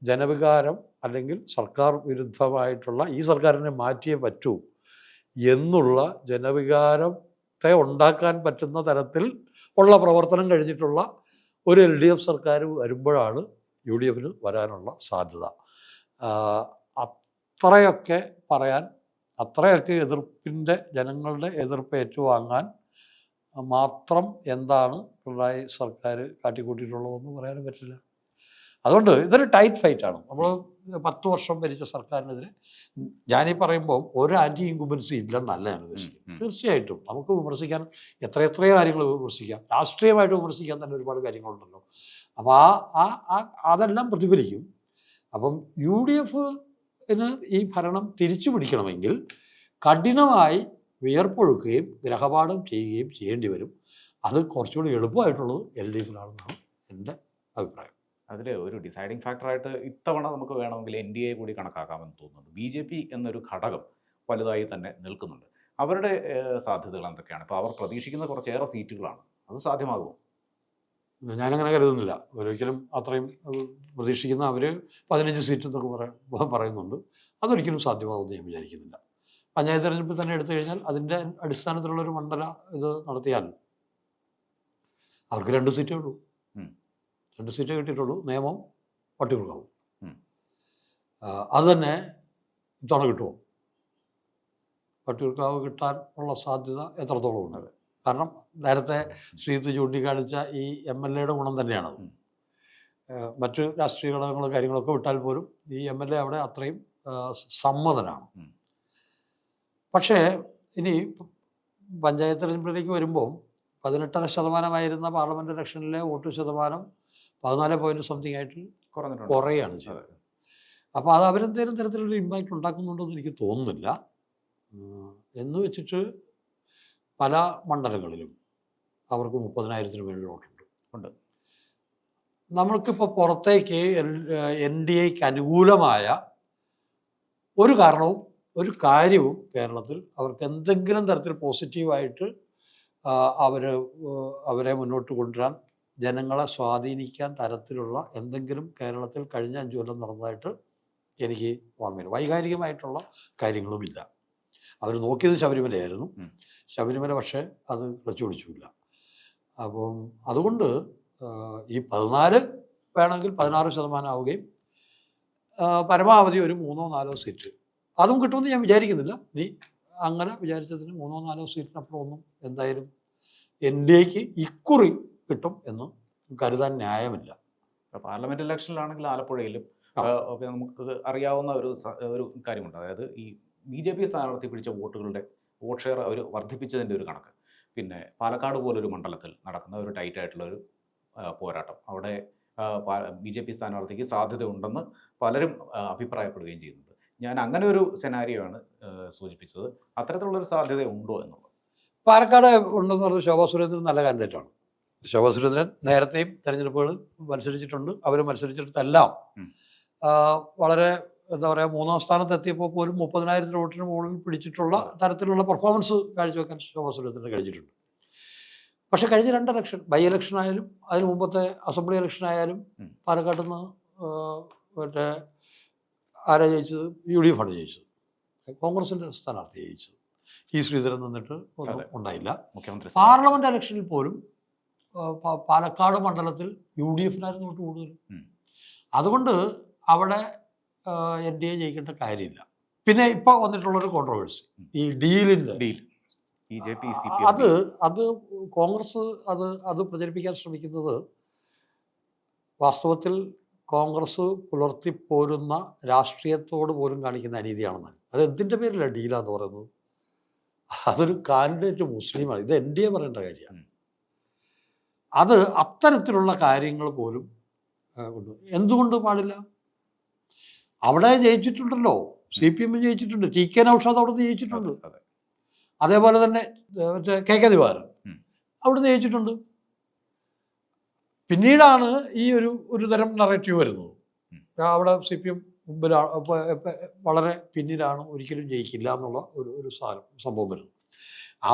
ജനവികാരം, അല്ലെങ്കിൽ സർക്കാർ വിരുദ്ധമായിട്ടുള്ള, ഈ സർക്കാരിനെ മാറ്റിയേ പറ്റൂ എന്നുള്ള ജനവികാരത്തെ ഉണ്ടാക്കാൻ പറ്റുന്ന തരത്തിൽ ഉള്ള പ്രവർത്തനം കഴിഞ്ഞിട്ടുള്ള ഒരു LDF സർക്കാർ വരുമ്പോഴാണ് UDFന് വരാനുള്ള സാധ്യത. അത്രയൊക്കെ പറയാൻ, അത്രയൊക്കെ ജനങ്ങളുടെ എതിർപ്പ് ഏറ്റുവാങ്ങാൻ മാത്രം എന്താണ് പിണറായി സർക്കാർ കാട്ടിക്കൂട്ടിയിട്ടുള്ളതെന്ന് പറയാനും പറ്റില്ല. അതുകൊണ്ട് ഇതൊരു ടൈറ്റ് ഫൈറ്റാണ്. നമ്മൾ 10 വർഷം ഭരിച്ച സർക്കാരിനെതിരെ ഞാനീ പറയുമ്പോൾ ഒരു ആൻറ്റി ഇൻകുംബൻസി ഇല്ലെന്നല്ല ഞാൻ ഉദ്ദേശിക്കുന്നത്. തീർച്ചയായിട്ടും നമുക്ക് വിമർശിക്കാൻ എത്രയോ കാര്യങ്ങൾ വിമർശിക്കാം. രാഷ്ട്രീയമായിട്ട് വിമർശിക്കാൻ തന്നെ ഒരുപാട് കാര്യങ്ങളുണ്ടല്ലോ. അപ്പോൾ അതെല്ലാം പ്രതിഫലിക്കും. അപ്പം UDFന് ഈ ഭരണം തിരിച്ചു പിടിക്കണമെങ്കിൽ കഠിനമായി വിയർപ്പൊഴുക്കുകയും ഗ്രഹപാഠം ചെയ്യുകയും ചെയ്യേണ്ടി വരും. അത് കുറച്ചുകൂടി എളുപ്പമായിട്ടുള്ളത് LDFനാണെന്നാണ് എൻ്റെ അഭിപ്രായം. അതിൽ ഒരു ഡിസൈഡിങ് ഫാക്ടറായിട്ട് ഇത്തവണ നമുക്ക് വേണമെങ്കിൽ NDA കൂടി കണക്കാക്കാമെന്ന് തോന്നുന്നുണ്ട്. BJP എന്നൊരു ഘടകം വലുതായി തന്നെ നിൽക്കുന്നുണ്ട്. അവരുടെ സാധ്യതകൾ എന്തൊക്കെയാണ്? ഇപ്പോൾ അവർ പ്രതീക്ഷിക്കുന്ന കുറച്ചേറെ സീറ്റുകളാണ്. അത് സാധ്യമാകുമോ? ഞാനങ്ങനെ കരുതുന്നില്ല. ഒരിക്കലും അത്രയും പ്രതീക്ഷിക്കുന്ന അവർ 15 സീറ്റ് എന്നൊക്കെ പറയുന്നുണ്ട്. അതൊരിക്കലും സാധ്യമാകുമെന്ന് ഞാൻ വിചാരിക്കുന്നില്ല. പഞ്ചായത്ത് തെരഞ്ഞെടുപ്പിൽ തന്നെ എടുത്തു കഴിഞ്ഞാൽ അതിൻ്റെ അടിസ്ഥാനത്തിലുള്ളൊരു മണ്ഡല ഇത് നടത്തിയാൽ അവർക്ക് 2 സീറ്റേ ഉള്ളൂ. 2 സീറ്റേ കിട്ടിയിട്ടുള്ളൂ. നിയമം പട്ടികൾക്കാവും. അത് തന്നെ ഇത്തവണ കിട്ടുമോ? പട്ടികൾക്കാവ് കിട്ടാൻ ഉള്ള സാധ്യത എത്രത്തോളം ഉണ്ട്? കാരണം നേരത്തെ ശ്രീജിത്ത് ചൂണ്ടിക്കാണിച്ച ഈ MLAയുടെ ഗുണം തന്നെയാണത്. മറ്റ് രാഷ്ട്രീയ ഘടകങ്ങളും കാര്യങ്ങളൊക്കെ വിട്ടാൽ പോലും ഈ MLA അവിടെ അത്രയും സമ്മതനാണ്. പക്ഷേ ഇനി പഞ്ചായത്ത് തെരഞ്ഞെടുപ്പിലേക്ക് വരുമ്പോൾ 18% പാർലമെൻറ്റ് ഇലക്ഷനിലെ വോട്ട് ശതമാനം 14 പോയിന്റ് സംതിങ് ആയിട്ട് കുറയുകയാണ് ചെയ്തത്. അപ്പോൾ അത് അവരെന്തെങ്കിലും തരത്തിലൊരു ഇമ്പാക്റ്റ് ഉണ്ടാക്കുന്നുണ്ടെന്ന് എനിക്ക് തോന്നുന്നില്ല. എന്ന് വെച്ചിട്ട് പല മണ്ഡലങ്ങളിലും അവർക്ക് 30,000 മേളിൽ വോട്ടുണ്ട്. നമ്മൾക്കിപ്പോൾ പുറത്തേക്ക് NDAക്ക് അനുകൂലമായ ഒരു കാര്യവും കേരളത്തിൽ അവർക്ക് എന്തെങ്കിലും തരത്തിൽ പോസിറ്റീവായിട്ട് അവരെ മുന്നോട്ട് കൊണ്ടുവരാൻ, ജനങ്ങളെ സ്വാധീനിക്കാൻ തരത്തിലുള്ള എന്തെങ്കിലും കേരളത്തിൽ കഴിഞ്ഞ 5 കൊല്ലം നടന്നതായിട്ട് എനിക്ക് ഓർമ്മയില്ല. വൈകാരികമായിട്ടുള്ള കാര്യങ്ങളുമില്ല. അവർ നോക്കിയത് ശബരിമലയായിരുന്നു. ശബരിമല പക്ഷേ അത് ക്ലച്ച് പിടിച്ചില്ല. അപ്പം അതുകൊണ്ട് ഈ 14 വേണമെങ്കിൽ 16% ആവുകയും പരമാവധി ഒരു 3-4 സീറ്റ് അതും കിട്ടുമെന്ന് ഞാൻ വിചാരിക്കുന്നില്ല. ഇനി അങ്ങനെ വിചാരിച്ചതിന് 3-4 സീറ്റിനപ്പുറം ഒന്നും എന്തായാലും എൻ ഡി എക്ക് ഇക്കുറി കിട്ടും എന്ന് കരുതാൻ ന്യായമില്ല. പാർലമെന്റ് ഇലക്ഷനിലാണെങ്കിൽ ആലപ്പുഴയിലും ഒക്കെ നമുക്ക് അറിയാവുന്ന ഒരു കാര്യമുണ്ട്. അതായത് ഈ BJP സ്ഥാനാർത്ഥി പിടിച്ച വോട്ട് ഷെയർ അവർ വർദ്ധിപ്പിച്ചതിൻ്റെ ഒരു കണക്ക്. പിന്നെ പാലക്കാട് പോലൊരു മണ്ഡലത്തിൽ നടക്കുന്ന ഒരു ടൈറ്റ് ആയിട്ടുള്ള ഒരു പോരാട്ടം, അവിടെ BJP സ്ഥാനാർത്ഥിക്ക് സാധ്യതയുണ്ടെന്ന് പലരും അഭിപ്രായപ്പെടുകയും ചെയ്യുന്നുണ്ട്. ഞാൻ അങ്ങനെ ഒരു സെനാരിയോ ആണ് സൂചിപ്പിച്ചത്. അത്തരത്തിലുള്ളൊരു സാധ്യത ഉണ്ടോ എന്നുള്ളത്. പാലക്കാട് ഉണ്ടെന്ന് പറഞ്ഞാൽ ശോഭാ സുരേന്ദ്രൻ നല്ല കാൻഡിഡേറ്റാണ്. ശോഭാ സുരേന്ദ്രൻ നേരത്തെയും തെരഞ്ഞെടുപ്പുകൾ മത്സരിച്ചിട്ടുണ്ട്. അവർ മത്സരിച്ചിട്ടെല്ലാം വളരെ എന്താ പറയുക, 3ാം സ്ഥാനത്തെത്തിയപ്പോൾ പോലും 30,000 വോട്ടിന് മുകളിൽ പിടിച്ചിട്ടുള്ള തരത്തിലുള്ള പെർഫോമൻസ് കാഴ്ചവെക്കാൻ ശോഭാ സുരേന്ദ്രന് കഴിഞ്ഞിട്ടുണ്ട്. പക്ഷേ കഴിഞ്ഞ 2 ഇലക്ഷൻ, ബൈ ഇലക്ഷൻ ആയാലും അതിന് മുമ്പത്തെ അസംബ്ലി ഇലക്ഷൻ ആയാലും പാലക്കാട് നിന്ന് മറ്റേ ആരാ ജയിച്ചത്? UDF ആണ് ജയിച്ചത്. കോൺഗ്രസിൻ്റെ സ്ഥാനാർത്ഥി ജയിച്ചത്. ശ്രീധരൻ നിന്നിട്ട് ഒന്നും ഉണ്ടായില്ല. മുഖ്യമന്ത്രി പാർലമെന്റ് ഇലക്ഷനിൽ പോലും പാലക്കാട് മണ്ഡലത്തിൽ UDF-നായിരുന്നു വോട്ട് കൂടുതൽ. അതുകൊണ്ട് അവിടെ NDA ജയിക്കേണ്ട കാര്യമില്ല. പിന്നെ ഇപ്പോൾ വന്നിട്ടുള്ളൊരു കോൺട്രവേഴ്സി, ഈ ഡീലിൻ്റെ അത് കോൺഗ്രസ് അത് പ്രചരിപ്പിക്കാൻ ശ്രമിക്കുന്നത് വാസ്തവത്തിൽ കോൺഗ്രസ് പുലർത്തിപ്പോരുന്ന രാഷ്ട്രീയത്തോട് പോലും കാണിക്കുന്ന അനീതിയാണെന്നാണ്. അത് എന്തിൻ്റെ പേരിലാണ് ഡീലാന്ന് പറയുന്നത്? അതൊരു കാൻഡിഡേറ്റ് മുസ്ലിമാണ്. ഇത് NDA പറയേണ്ട കാര്യമാണ്. അത് അത്തരത്തിലുള്ള കാര്യങ്ങൾ പോലും ഉണ്ട്. എന്തുകൊണ്ട് പാടില്ല? അവിടെ ജയിച്ചിട്ടുണ്ടല്ലോ, CPM ജയിച്ചിട്ടുണ്ട്, TK നൗഷാദ് അവിടെ നിന്ന് ജയിച്ചിട്ടുണ്ട്. അതേപോലെ തന്നെ മറ്റേ KK ദിവാകരൻ അവിടുന്ന് ജയിച്ചിട്ടുണ്ട്. പിന്നീടാണ് ഈ ഒരു തരം നറേറ്റീവ് വരുന്നത്. അവിടെ CPM മുമ്പിലാണ്, വളരെ പിന്നിലാണ്, ഒരിക്കലും ജയിക്കില്ല എന്നുള്ള ഒരു സംഭവം വരുന്നത്. ആ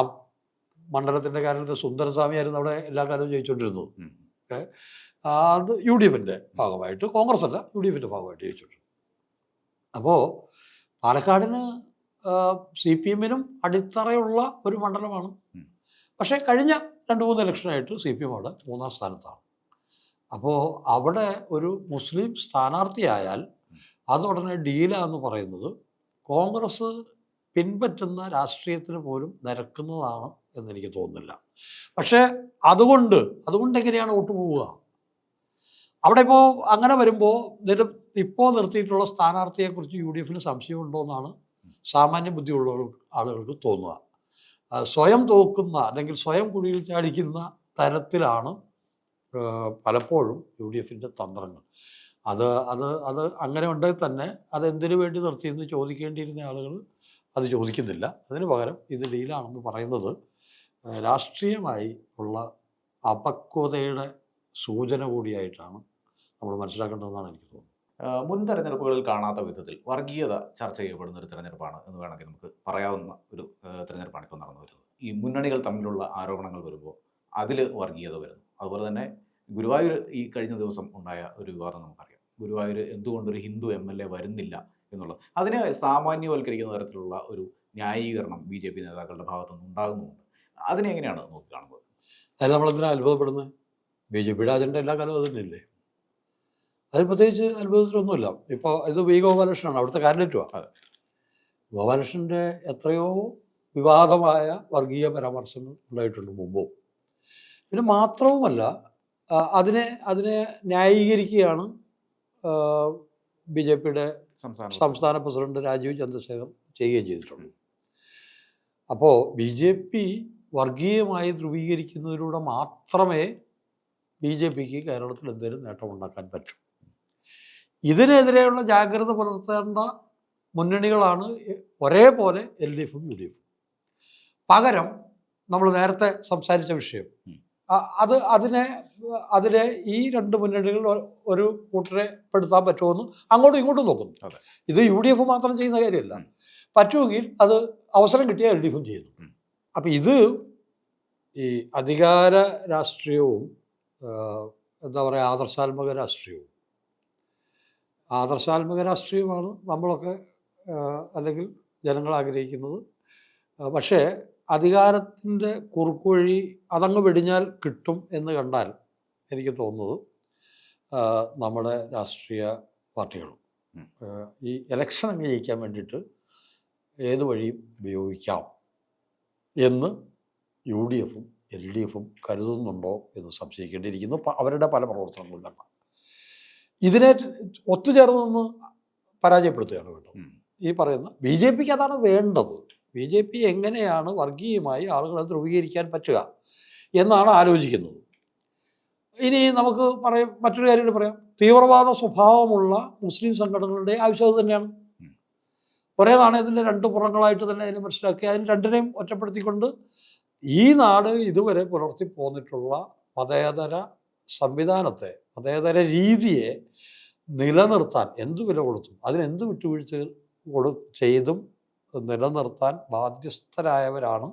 മണ്ഡലത്തിൻ്റെ കാര്യത്തിൽ സുന്ദരസ്വാമി ആയിരുന്നു അവിടെ എല്ലാ കാലവും ജയിച്ചുകൊണ്ടിരുന്നത്. അത് UDF-ൻ്റെ ഭാഗമായിട്ട്, കോൺഗ്രസ് അല്ല, UDF-ൻ്റെ ഭാഗമായിട്ട് ജയിച്ചിട്ടുണ്ട്. അപ്പോൾ പാലക്കാടിന് CPM-നും അടിത്തറയുള്ള ഒരു മണ്ഡലമാണ്. പക്ഷേ കഴിഞ്ഞ 2-3 ഇലക്ഷനായിട്ട് CPM അവിടെ 3ാം സ്ഥാനത്താണ്. അപ്പോൾ അവിടെ ഒരു മുസ്ലിം സ്ഥാനാർത്ഥിയായാൽ അത് ഉടനെ ഡീലാന്ന് പറയുന്നത് കോൺഗ്രസ് പിൻപറ്റുന്ന രാഷ്ട്രീയത്തിന് പോലും നിരക്കുന്നതാണ് എന്നെനിക്ക് തോന്നുന്നില്ല. പക്ഷേ അതുകൊണ്ട് എങ്ങനെയാണ് വോട്ട് പോവുക? അവിടെ ഇപ്പോൾ അങ്ങനെ വരുമ്പോൾ ഇപ്പോൾ നിർത്തിയിട്ടുള്ള സ്ഥാനാർത്ഥിയെക്കുറിച്ച് UDF-ന് സംശയമുണ്ടോ എന്നാണ് സാമാന്യ ബുദ്ധിയുള്ള ആളുകൾക്ക് തോന്നുക. സ്വയം തോക്കുന്ന അല്ലെങ്കിൽ സ്വയം കുഴിയിൽ ചാടിക്കുന്ന തരത്തിലാണ് പലപ്പോഴും UDF-ൻ്റെ തന്ത്രങ്ങൾ. അത് അങ്ങനെ ഉണ്ടെങ്കിൽ തന്നെ അതെന്തിനു വേണ്ടി നിർത്തിയെന്ന് ചോദിക്കേണ്ടിയിരുന്ന ആളുകൾ അത് ചോദിക്കുന്നില്ല. അതിന് പകരം ഇത് ഡീലാണെന്ന് പറയുന്നത് രാഷ്ട്രീയമായി ഉള്ള അപക്വതയുടെ സൂചന കൂടിയായിട്ടാണ് നമ്മൾ മനസ്സിലാക്കേണ്ടതെന്നാണ് എനിക്ക് തോന്നുന്നത്. മുൻ തെരഞ്ഞെടുപ്പുകളിൽ കാണാത്ത വിധത്തിൽ വർഗീയത ചർച്ച ചെയ്യപ്പെടുന്ന ഒരു തെരഞ്ഞെടുപ്പാണ് എന്ന് വേണമെങ്കിൽ നമുക്ക് പറയാവുന്ന ഒരു തെരഞ്ഞെടുപ്പാണ് ഇപ്പോൾ നടന്നു വരുന്നത്. ഈ മുന്നണികൾ തമ്മിലുള്ള ആരോപണങ്ങൾ വരുമ്പോൾ അതിൽ വർഗീയത വരുന്നു. അതുപോലെ തന്നെ ഗുരുവായൂർ ഈ കഴിഞ്ഞ ദിവസം ഉണ്ടായ ഒരു വിവാദം നമുക്കറിയാം. ഗുരുവായൂർ എന്തുകൊണ്ടൊരു ഹിന്ദു MLA വരുന്നില്ല എന്നുള്ളത്, അതിനെ സാമാന്യവൽക്കരിക്കുന്ന തരത്തിലുള്ള ഒരു ന്യായീകരണം BJP നേതാക്കളുടെ ഭാഗത്തുനിന്ന് ഉണ്ടാകുന്നുമുണ്ട്. അതിനെ എങ്ങനെയാണ് നോക്കിക്കാണുന്നത്? അതിൽ നമ്മളെന്തിനാ അത്ഭുതപ്പെടുന്നത്? BJP-യുടെ അജണ്ട എല്ലാ കാലവും അത് തന്നെയല്ലേ. അതിൽ പ്രത്യേകിച്ച് അത്ഭുതത്തിലൊന്നുമില്ല. ഇപ്പോൾ ഇത് V. ഗോപാലകൃഷ്ണനാണ് അവിടുത്തെ കാൻഡിഡേറ്റുമാണ്. ഗോപാലകൃഷ്ണൻ്റെ എത്രയോ വിവാദമായ വർഗീയ പരാമർശങ്ങൾ ഉണ്ടായിട്ടുണ്ട് മുമ്പും. പിന്നെ മാത്രവുമല്ല, അതിനെ ന്യായീകരിക്കുകയാണ് BJP-യുടെ സംസ്ഥാന പ്രസിഡന്റ് രാജീവ് ചന്ദ്രശേഖർ ചെയ്യുകയും ചെയ്തിട്ടുണ്ട്. അപ്പോൾ BJP വർഗീയമായി ധ്രുവീകരിക്കുന്നതിലൂടെ മാത്രമേ BJP-ക്ക് കേരളത്തിൽ എന്തെങ്കിലും നേട്ടമുണ്ടാക്കാൻ പറ്റൂ. ഇതിനെതിരെയുള്ള ജാഗ്രത പുലർത്തേണ്ട മുന്നണികളാണ് ഒരേപോലെ LDF-ഉം UDF-ഉം. പകരം നമ്മൾ നേരത്തെ സംസാരിച്ച വിഷയം, അതിനെ ഈ 2 മുന്നണികൾ ഒരു കൂട്ടരെ പെടുത്താൻ പറ്റുമെന്ന് അങ്ങോട്ടും ഇങ്ങോട്ടും നോക്കുന്നു. ഇത് UDF മാത്രം ചെയ്യുന്ന കാര്യമല്ല. പറ്റുമെങ്കിൽ അത് അവസരം കിട്ടിയാൽ LDF-ഉം ചെയ്യുന്നു. അപ്പം ഇത് ഈ അധികാര രാഷ്ട്രീയവും എന്താ പറയുക, ആദർശാത്മക രാഷ്ട്രീയമാണ് നമ്മളൊക്കെ അല്ലെങ്കിൽ ജനങ്ങൾ ആഗ്രഹിക്കുന്നത്. പക്ഷേ അധികാരത്തിൻ്റെ കുറുക്കുവഴി അതങ്ങ് വെടിഞ്ഞാൽ കിട്ടും എന്ന് കണ്ടാൽ എനിക്ക് തോന്നുന്നത് നമ്മുടെ രാഷ്ട്രീയ പാർട്ടികളും ഈ ഇലക്ഷൻ അങ്ങ് ജയിക്കാൻ വേണ്ടിയിട്ട് ഏത് വഴിയും ഉപയോഗിക്കാം എന്ന് UDF ഉം LDF ഉം കരുതുന്നുണ്ടോ എന്ന് സംശയിക്കേണ്ടിയിരിക്കുന്നു. അവരുടെ പല പ്രവർത്തനങ്ങളും കണ്ട ഇതിനെ ഒത്തുചേർന്ന് നിന്ന് പരാജയപ്പെടുത്തുകയാണ് വേണ്ടത്. ഈ പറയുന്ന BJP അതാണ് വേണ്ടത്. BJP എങ്ങനെയാണ് വർഗീയമായി ആളുകളെ ധ്രുവീകരിക്കാൻ പറ്റുക എന്നാണ് ആലോചിക്കുന്നത്. ഇനി നമുക്ക് മറ്റൊരു കാര്യം കൂടി പറയാം. തീവ്രവാദ സ്വഭാവമുള്ള മുസ്ലിം സംഘടനകളുടെ ആവശ്യം തന്നെയാണ്. ഒരേ നാണയത്തിൻ്റെ രണ്ട് പുറങ്ങളായിട്ട് തന്നെ അതിനെ മനസ്സിലാക്കി അതിന് രണ്ടിനെയും ഒറ്റപ്പെടുത്തിക്കൊണ്ട് ഈ നാട് ഇതുവരെ പുലർത്തി പോന്നിട്ടുള്ള മതേതര സംവിധാനത്തെ, മതേതര രീതിയെ നിലനിർത്താൻ എന്ത് വില കൊടുത്തും അതിനെന്ത് വിട്ടുവീഴ്ച ചെയ്തും നിലനിർത്താൻ ബാധ്യസ്ഥരായവരാണ്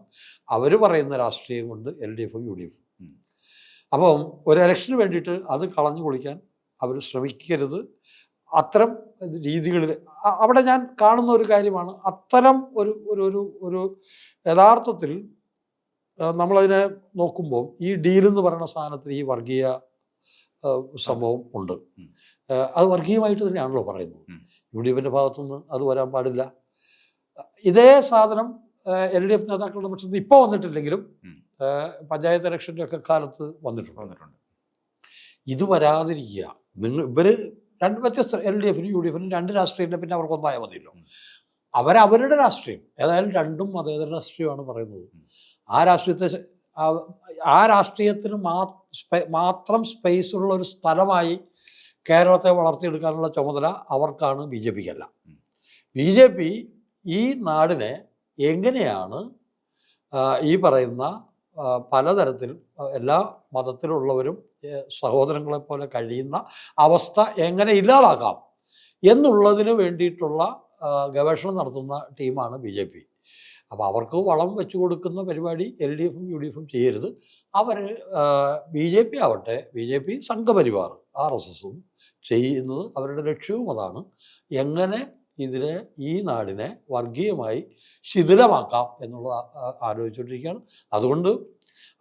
അവർ പറയുന്ന രാഷ്ട്രീയം കൊണ്ട് LDF ഉം UDF ഉം. അപ്പം ഒരു ഇലക്ഷന് വേണ്ടിയിട്ട് അത് കളഞ്ഞു കുളിക്കാൻ അവർ ശ്രമിക്കരുത്. അത്തരം രീതികളിൽ അവിടെ ഞാൻ കാണുന്ന ഒരു കാര്യമാണ്, അത്തരം ഒരു ഒരു ഒരു യഥാർത്ഥത്തിൽ നമ്മളതിനെ നോക്കുമ്പോൾ ഈ ഡീലെന്ന് പറയുന്ന സാധനത്തിൽ ഈ വർഗീയ സംഭവം ഉണ്ട്. അത് വർഗീയമായിട്ട് തന്നെയാണല്ലോ പറയുന്നത്. UDFിൻ്റെ ഭാഗത്തുനിന്ന് അത് വരാൻ പാടില്ല. ഇതേ സാധനം LDF നേതാക്കളുടെ പക്ഷത്ത് ഇപ്പോൾ വന്നിട്ടില്ലെങ്കിലും പഞ്ചായത്ത് ഇലക്ഷൻ്റെ ഒക്കെ കാലത്ത് വന്നിട്ടുണ്ട്. ഇത് വരാതിരിക്കുക. ഇവർ രണ്ട് വ്യത്യസ്ത LDFനും UDFനും രണ്ട് രാഷ്ട്രീയത്തിൻ്റെ പിന്നെ അവർക്ക് ഒന്നായാൽ മതിയല്ലോ. അവരവരുടെ രാഷ്ട്രീയം ഏതായാലും രണ്ടും മതേതര രാഷ്ട്രീയമാണ് പറയുന്നത്. ആ രാഷ്ട്രീയത്തിന് മാത്രം സ്പേസ് ഉള്ള ഒരു സ്ഥലമായി കേരളത്തെ വളർത്തിയെടുക്കാനുള്ള ചുമതല അവർക്കാണ്, BJPക്കല്ല. BJP ഈ നാടിനെ എങ്ങനെയാണ് ഈ പറയുന്ന പലതരത്തിൽ എല്ലാ മതത്തിലുള്ളവരും സഹോദരങ്ങളെപ്പോലെ കഴിയുന്ന അവസ്ഥ എങ്ങനെ ഇല്ലാതാക്കാം എന്നുള്ളതിന് വേണ്ടിയിട്ടുള്ള ഗവേഷണം നടത്തുന്ന ടീമാണ് BJP. അപ്പോൾ അവർക്ക് വളം വെച്ചു കൊടുക്കുന്ന പരിപാടി LDFും UDFും ചെയ്യരുത്. BJP ആവട്ടെ, BJP സംഘപരിവാർ RSSും ചെയ്യുന്നത് അവരുടെ ലക്ഷ്യവും അതാണ്. എങ്ങനെ ഈ നാടിനെ വർഗീയമായി ശിഥിലമാക്കാം എന്നുള്ള ആലോചിച്ചുകൊണ്ടിരിക്കുകയാണ്. അതുകൊണ്ട്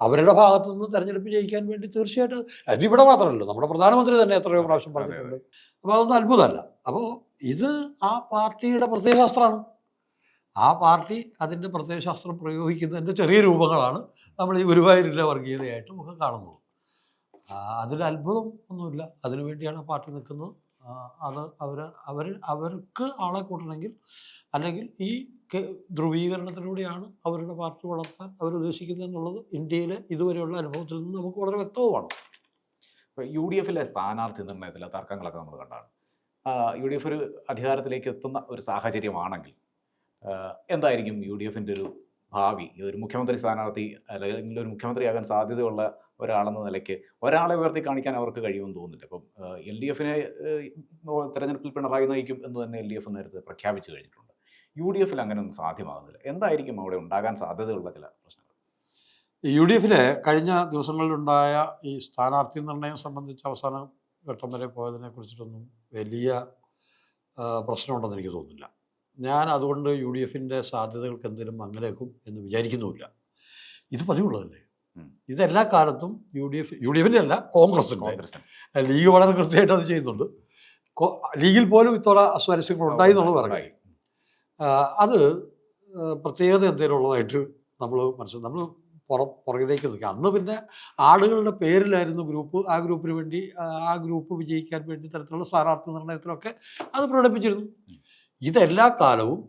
അവരുടെ ഭാഗത്തു നിന്ന് തെരഞ്ഞെടുപ്പ് ജയിക്കാൻ വേണ്ടി തീർച്ചയായിട്ടും അതിവിടെ മാത്രമല്ല, നമ്മുടെ പ്രധാനമന്ത്രി തന്നെ എത്രയോ പ്രാവശ്യം പറഞ്ഞിട്ടുണ്ട്. അപ്പോൾ അതൊന്നും അത്ഭുതമല്ല. അപ്പോൾ ഇത് ആ പാർട്ടിയുടെ പ്രത്യയശാസ്ത്രമാണ്. ആ പാർട്ടി അതിൻ്റെ പ്രത്യയശാസ്ത്രം പ്രയോഗിക്കുന്നതിൻ്റെ ചെറിയ രൂപങ്ങളാണ് നമ്മൾ ഈ ഗുരുവായൂരിലെ വർഗീയതയായിട്ടും ഒക്കെ കാണുന്നത്. അതിൽ അത്ഭുതം ഒന്നുമില്ല. അതിനുവേണ്ടിയാണ് പാർട്ടി നിൽക്കുന്നത്. അത് അവർക്ക് ആളെ കൂട്ടണമെങ്കിൽ അല്ലെങ്കിൽ ഈ ധ്രുവീകരണത്തിലൂടെയാണ് അവരുടെ പാർട്ടി വളർത്താൻ അവരുദ്ദേശിക്കുന്നത് എന്നുള്ളത് ഇന്ത്യയിലെ ഇതുവരെയുള്ള അനുഭവത്തിൽ നിന്ന് നമുക്ക് വളരെ വ്യക്തവുമാണ്. UDFിലെ സ്ഥാനാർത്ഥി നിർണയത്തിലെ തർക്കങ്ങളൊക്കെ നമ്മൾ കണ്ടാണ്. UDF ഒരു അധികാരത്തിലേക്ക് എത്തുന്ന ഒരു സാഹചര്യമാണെങ്കിൽ എന്തായിരിക്കും UDFിൻ്റെ ഒരു ഭാവി? ഒരു മുഖ്യമന്ത്രി സ്ഥാനാർത്ഥി അല്ലെങ്കിൽ ഒരു മുഖ്യമന്ത്രിയാകാൻ സാധ്യതയുള്ള ഒരാളെന്ന നിലയ്ക്ക് ഒരാളെ ഉയർത്തി കാണിക്കാൻ അവർക്ക് കഴിയുമെന്ന് തോന്നുന്നില്ല. അപ്പം LDFിനെ തെരഞ്ഞെടുപ്പിൽ പിണറായി നയിക്കും എന്ന് തന്നെ LDF നേരത്തെ പ്രഖ്യാപിച്ചു കഴിഞ്ഞിട്ടുണ്ട്. UDFിൽ അങ്ങനെയൊന്നും സാധ്യമാകുന്നില്ല. എന്തായിരിക്കും അവിടെ ഉണ്ടാകാൻ സാധ്യതയുള്ള ചില പ്രശ്നങ്ങൾ? UDFിലെ കഴിഞ്ഞ ദിവസങ്ങളിലുണ്ടായ ഈ സ്ഥാനാർത്ഥി നിർണയം സംബന്ധിച്ച് അവസാന ഘട്ടം വരെ പോയതിനെ കുറിച്ചിട്ടൊന്നും വലിയ പ്രശ്നമുണ്ടെന്ന് എനിക്ക് തോന്നുന്നില്ല. ഞാൻ അതുകൊണ്ട് UDFിൻ്റെ സാധ്യതകൾക്ക് എന്തെങ്കിലും മങ്ങലേക്കും എന്ന് വിചാരിക്കുന്നുമില്ല. ഇത് പതിവുള്ളതല്ലേ. ഇതെല്ലാ കാലത്തും UDFിൻ്റെ അല്ല, കോൺഗ്രസിൻ്റെ ലീഗ് വളരെ കൃത്യമായിട്ട് അത് ചെയ്യുന്നുണ്ട്. ലീഗിൽ പോലും ഇത്തോടെ അസ്വാരസ്യങ്ങൾ ഉണ്ടായി എന്നുള്ളത് പറഞ്ഞാൽ അത് പ്രത്യേകത എന്തെങ്കിലും ഉള്ളതായിട്ട് നമ്മൾ നമ്മൾ പുറകിലേക്ക് നിൽക്കുക. അന്ന് പിന്നെ ആളുകളുടെ പേരിലായിരുന്നു ഗ്രൂപ്പ്. ആ ഗ്രൂപ്പിന് വേണ്ടി ആ ഗ്രൂപ്പ് വിജയിക്കാൻ വേണ്ടി തരത്തിലുള്ള സ്ഥാനാർത്ഥി നിർണയത്തിലൊക്കെ അത് പ്രകടിപ്പിച്ചിരുന്നു. ഇതെല്ലാ കാലവും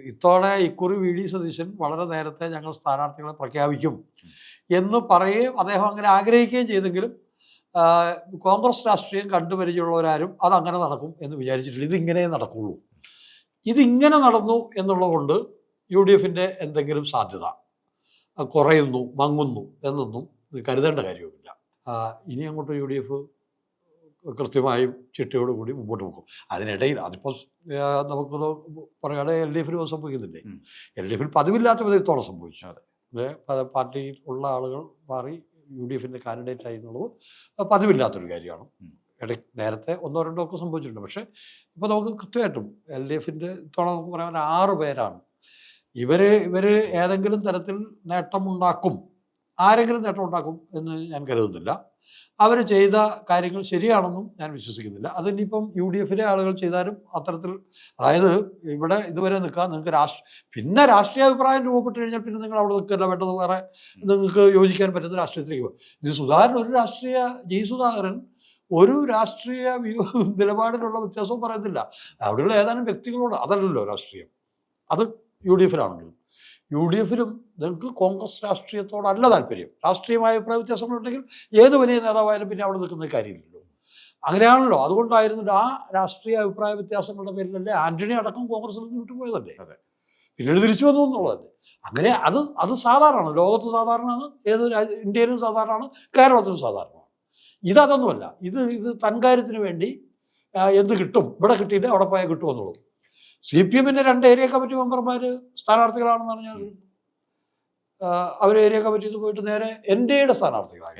ഇത്തോടെ ഇക്കുറി VD സതീശൻ വളരെ നേരത്തെ ഞങ്ങൾ സ്ഥാനാർത്ഥികളെ പ്രഖ്യാപിക്കും എന്ന് പറയുകയും അദ്ദേഹം അങ്ങനെ ആഗ്രഹിക്കുകയും ചെയ്തെങ്കിലും കോൺഗ്രസ് രാഷ്ട്രീയം കണ്ടുപരിചയമുള്ളവരാരും അതങ്ങനെ നടക്കും എന്ന് വിചാരിച്ചിട്ടില്ല. ഇതിങ്ങനെ നടക്കുള്ളൂ. ഇതിങ്ങനെ നടന്നു എന്നുള്ളത് കൊണ്ട് UDFിൻ്റെ എന്തെങ്കിലും സാധ്യത കുറയുന്നു, മങ്ങുന്നു എന്നൊന്നും കരുതേണ്ട കാര്യവുമില്ല. ഇനി അങ്ങോട്ട് UDF കൃത്യമായും ചിട്ടയോടുകൂടി മുമ്പോട്ട് പോകും. അതിനിടയിൽ അതിപ്പോൾ നമുക്ക് പറയുകയാണെ LDFിന് സംഭവിക്കുന്നില്ലേ. LDFിൽ പതിവില്ലാത്ത വിധത്തോടെ സംഭവിച്ചു. പാർട്ടിയിൽ ഉള്ള ആളുകൾ മാറി UDFിൻ്റെ കാൻഡിഡേറ്റ് ആയി എന്നുള്ളത് പതിവില്ലാത്തൊരു കാര്യമാണ്. നേരത്തെ ഒന്നോ രണ്ടോ ഒക്കെ സംഭവിച്ചിട്ടുണ്ട്. പക്ഷേ ഇപ്പോൾ നമുക്ക് കൃത്യമായിട്ടും LDFിൻ്റെ ഇത്തവണ നമുക്ക് പറയാൻ 6 പേരാണ്. ഇവർ ഏതെങ്കിലും തരത്തിൽ നേട്ടമുണ്ടാക്കും ആരെങ്കിലും നേട്ടം ഉണ്ടാക്കും എന്ന് ഞാൻ കരുതുന്നില്ല. അവർ ചെയ്ത കാര്യങ്ങൾ ശരിയാണെന്നും ഞാൻ വിശ്വസിക്കുന്നില്ല. അതിനിപ്പം UDFിലെ ആളുകൾ ചെയ്താലും അത്തരത്തിൽ, അതായത് ഇവിടെ ഇതുവരെ നിൽക്കാൻ നിങ്ങൾക്ക് പിന്നെ രാഷ്ട്രീയ അഭിപ്രായം രൂപപ്പെട്ട് കഴിഞ്ഞാൽ പിന്നെ നിങ്ങൾ അവിടെ നിൽക്കല്ല വേണ്ടത്, വേറെ നിങ്ങൾക്ക് യോജിക്കാൻ പറ്റുന്ന രാഷ്ട്രീയത്തിലേക്ക് പോകും. ഇത് സുധാകരൻ ഒരു രാഷ്ട്രീയ നിലപാടിലുള്ള വ്യത്യാസവും പറയുന്നില്ല. അവിടെയുള്ള ഏതാനും വ്യക്തികളോട്, അതല്ലല്ലോ രാഷ്ട്രീയം. അത് UDFിലാണെങ്കിലും UDFിലും നിങ്ങൾക്ക് കോൺഗ്രസ് രാഷ്ട്രീയത്തോടല്ല താല്പര്യം. രാഷ്ട്രീയമായ അഭിപ്രായ വ്യത്യാസങ്ങളുണ്ടെങ്കിൽ ഏത് വലിയ നേതാവായാലും പിന്നെ അവിടെ നിൽക്കുന്ന കാര്യമില്ലല്ലോ. അങ്ങനെയാണല്ലോ. അതുകൊണ്ടായിരുന്നില്ല ആ രാഷ്ട്രീയ അഭിപ്രായ വ്യത്യാസങ്ങളുടെ പേരിലല്ലേ ആന്റണി അടക്കം കോൺഗ്രസിൽ നിന്ന് വിട്ടുപോയതല്ലേ, പിന്നീട് തിരിച്ചു വന്നു എന്നുള്ളതല്ലേ. അങ്ങനെ അത് സാധാരണമാണ്, ലോകത്ത് സാധാരണമാണ്, ഇന്ത്യയിലും സാധാരണമാണ്, കേരളത്തിലും സാധാരണമാണ്. ഇതൊന്നുമല്ല. ഇത് തൻകാര്യത്തിന് വേണ്ടി എന്ത് കിട്ടും, ഇവിടെ കിട്ടിയില്ല അവിടെ പോയാൽ കിട്ടുമെന്നുള്ളത്. CPMന്റെ 2 ഏരിയ കമ്മിറ്റി മെമ്പർമാർ സ്ഥാനാർത്ഥികളാണെന്ന് പറഞ്ഞാൽ അവർ ഏരിയ കമ്മിറ്റിയിൽ നിന്ന് പോയിട്ട് നേരെ NDAയുടെ സ്ഥാനാർത്ഥികളാണ്.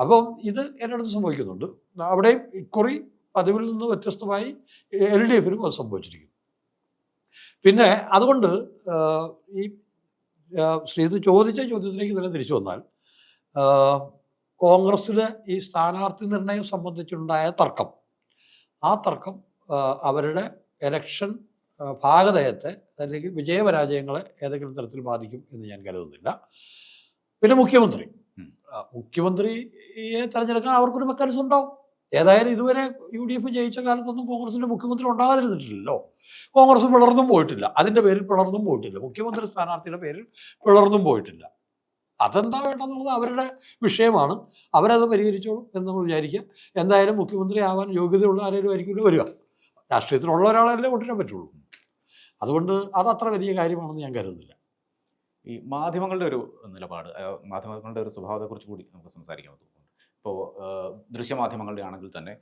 അപ്പം ഇത് എല്ലായിടത്തും സംഭവിക്കുന്നുണ്ട്. അവിടെയും ഇക്കുറി പതിവിൽ നിന്ന് വ്യത്യസ്തമായി LDFിനും അത് സംഭവിച്ചിരിക്കുന്നു. പിന്നെ അതുകൊണ്ട് ഈ ശ്രീത് ചോദിച്ച ചോദ്യത്തിലേക്ക് തന്നെ തിരിച്ചു വന്നാൽ, കോൺഗ്രസ്സിലെ ഈ സ്ഥാനാർത്ഥി നിർണയം സംബന്ധിച്ചുണ്ടായ തർക്കം, ആ തർക്കം അവരുടെ ഇലക്ഷൻ ഭാഗതയത്തെ അല്ലെങ്കിൽ വിജയപരാജയങ്ങളെ ഏതെങ്കിലും തരത്തിൽ ബാധിക്കും എന്ന് ഞാൻ കരുതുന്നില്ല. പിന്നെ മുഖ്യമന്ത്രിയെ തെരഞ്ഞെടുക്കാൻ അവർക്കൊരു മെക്കാനിസം ഉണ്ടാവും. ഏതായാലും ഇതുവരെ UDF ജയിച്ച കാലത്തൊന്നും കോൺഗ്രസിൻ്റെ മുഖ്യമന്ത്രി ഉണ്ടാകാതിരുന്നിട്ടില്ലല്ലോ. കോൺഗ്രസ് പിളർന്നും പോയിട്ടില്ല, അതിൻ്റെ പേരിൽ പിളർന്നും പോയിട്ടില്ല, മുഖ്യമന്ത്രി സ്ഥാനാർത്ഥിയുടെ പേരിൽ പിളർന്നും പോയിട്ടില്ല. അതെന്താ വേണ്ടെന്നുള്ളത് അവരുടെ വിഷയമാണ്, അവരത് പരിഹരിച്ചോളും എന്ന് നമ്മൾ വിചാരിക്കുക. എന്തായാലും മുഖ്യമന്ത്രി ആവാൻ യോഗ്യതയുള്ള ആരെങ്കിലും ആയിരിക്കുമല്ലോ വരിക. രാഷ്ട്രീയത്തിലുള്ള ഒരാളല്ലേ കൊണ്ടുവരാൻ പറ്റുള്ളൂ. അതുകൊണ്ട് അതത്ര വലിയ കാര്യമാണെന്ന് ഞാൻ കരുതുന്നില്ല. ഈ മാധ്യമങ്ങളുടെ ഒരു നിലപാട്, മാധ്യമങ്ങളുടെ ഒരു സ്വഭാവത്തെക്കുറിച്ച് കൂടി നമുക്ക് സംസാരിക്കാൻ തോന്നുന്നു. ഇപ്പോൾ ദൃശ്യമാധ്യമങ്ങളുടെ ആണെങ്കിൽ തന്നെ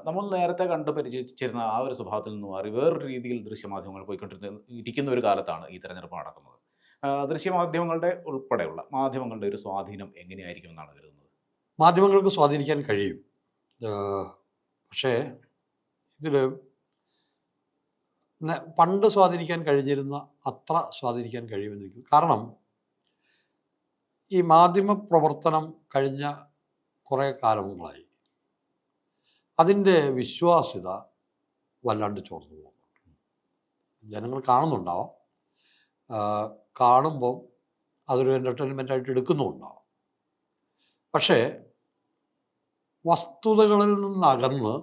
നമ്മൾ നേരത്തെ കണ്ട് പരിചയിച്ചിരുന്ന ആ ഒരു സ്വഭാവത്തിൽ നിന്ന് മാറി വേറൊരു രീതിയിൽ ദൃശ്യമാധ്യമങ്ങൾ ഇരിക്കുന്ന ഒരു കാലത്താണ് ഈ തെരഞ്ഞെടുപ്പ് നടക്കുന്നത്. ദൃശ്യമാധ്യമങ്ങളുടെ ഉൾപ്പെടെയുള്ള മാധ്യമങ്ങളുടെ ഒരു സ്വാധീനം എങ്ങനെയായിരിക്കും എന്നാണ് കരുതുന്നത്? മാധ്യമങ്ങൾക്ക് സ്വാധീനിക്കാൻ കഴിയും, പക്ഷേ ഇതിൽ പണ്ട് സ്വാധീനിക്കാൻ കഴിഞ്ഞിരുന്ന അത്ര സ്വാധീനിക്കാൻ കഴിയുമെന്നിരിക്കും. കാരണം ഈ മാധ്യമ പ്രവർത്തനം കഴിഞ്ഞ കുറേ കാലങ്ങളായി അതിൻ്റെ വിശ്വാസ്യത വല്ലാണ്ട് ചോർന്നു പോകുന്നുണ്ട്. ജനങ്ങൾ കാണുന്നുണ്ടാവാം, കാണുമ്പം അതൊരു എൻ്റർടൈൻമെൻറ്റായിട്ട് എടുക്കുന്നുമുണ്ടാവാം. പക്ഷേ വസ്തുതകളിൽ നിന്നകന്ന്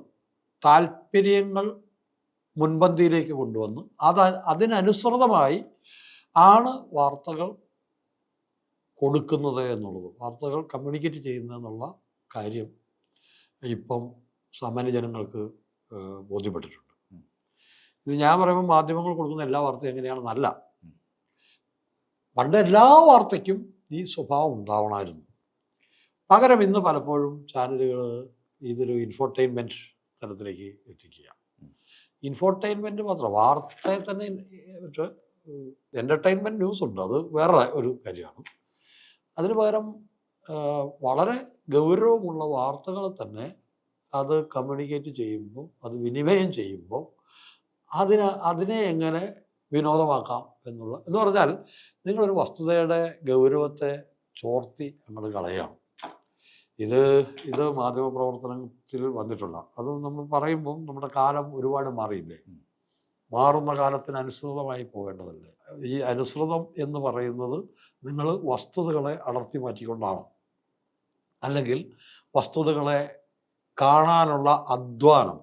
താല്പര്യങ്ങൾ മുൻപന്തിയിലേക്ക് കൊണ്ടുവന്ന് അതിനനുസൃതമായി ആണ് വാർത്തകൾ കൊടുക്കുന്നത് എന്നുള്ളത്, വാർത്തകൾ കമ്മ്യൂണിക്കേറ്റ് ചെയ്യുന്നതെന്നുള്ള കാര്യം ഇപ്പം സാമാന്യ ജനങ്ങൾക്ക് ബോധ്യപ്പെട്ടിട്ടുണ്ട്. ഇത് ഞാൻ പറയുമ്പോൾ മാധ്യമങ്ങൾ കൊടുക്കുന്ന എല്ലാ വാർത്തയും എങ്ങനെയാണെന്നല്ല. പണ്ട് എല്ലാ വാർത്തയ്ക്കും ഈ സ്വഭാവം ഉണ്ടാവണമായിരുന്നു. പകരം ഇന്ന് പലപ്പോഴും ചാനലുകൾ ഇതൊരു ഇൻഫോർടൈൻമെൻറ്റ് തലത്തിലേക്ക് എത്തിക്കുക. ഇൻഫോർടൈൻമെൻറ്റ് മാത്രം, വാർത്തയെ തന്നെ എൻ്റർടൈൻമെൻറ്റ് ന്യൂസ് ഉണ്ട്, അത് വേറെ ഒരു കാര്യമാണ്. അതിന് പകരം വളരെ ഗൗരവമുള്ള വാർത്തകൾ തന്നെ അത് കമ്മ്യൂണിക്കേറ്റ് ചെയ്യുമ്പോൾ, അത് വിനിമയം ചെയ്യുമ്പോൾ അതിനെ എങ്ങനെ വിനോദമാക്കാം എന്ന് പറഞ്ഞാൽ നിങ്ങളൊരു വസ്തുതയുടെ ഗൗരവത്തെ ചോർത്തി അങ്ങോട്ട് കളയുകയാണ്. ഇത് മാധ്യമപ്രവർത്തനത്തിൽ വന്നിട്ടുള്ള, അത് നമ്മൾ പറയുമ്പം നമ്മുടെ കാലം ഒരുപാട് മാറിയില്ലേ, മാറുന്ന കാലത്തിന് അനുസൃതമായി പോകേണ്ടതല്ലേ. ഈ അനുസൃതം എന്ന് പറയുന്നത് നിങ്ങൾ വസ്തുതകളെ അടർത്തി മാറ്റിക്കൊണ്ടാണ്, അല്ലെങ്കിൽ വസ്തുതകളെ കാണാനുള്ള അധ്വാനം,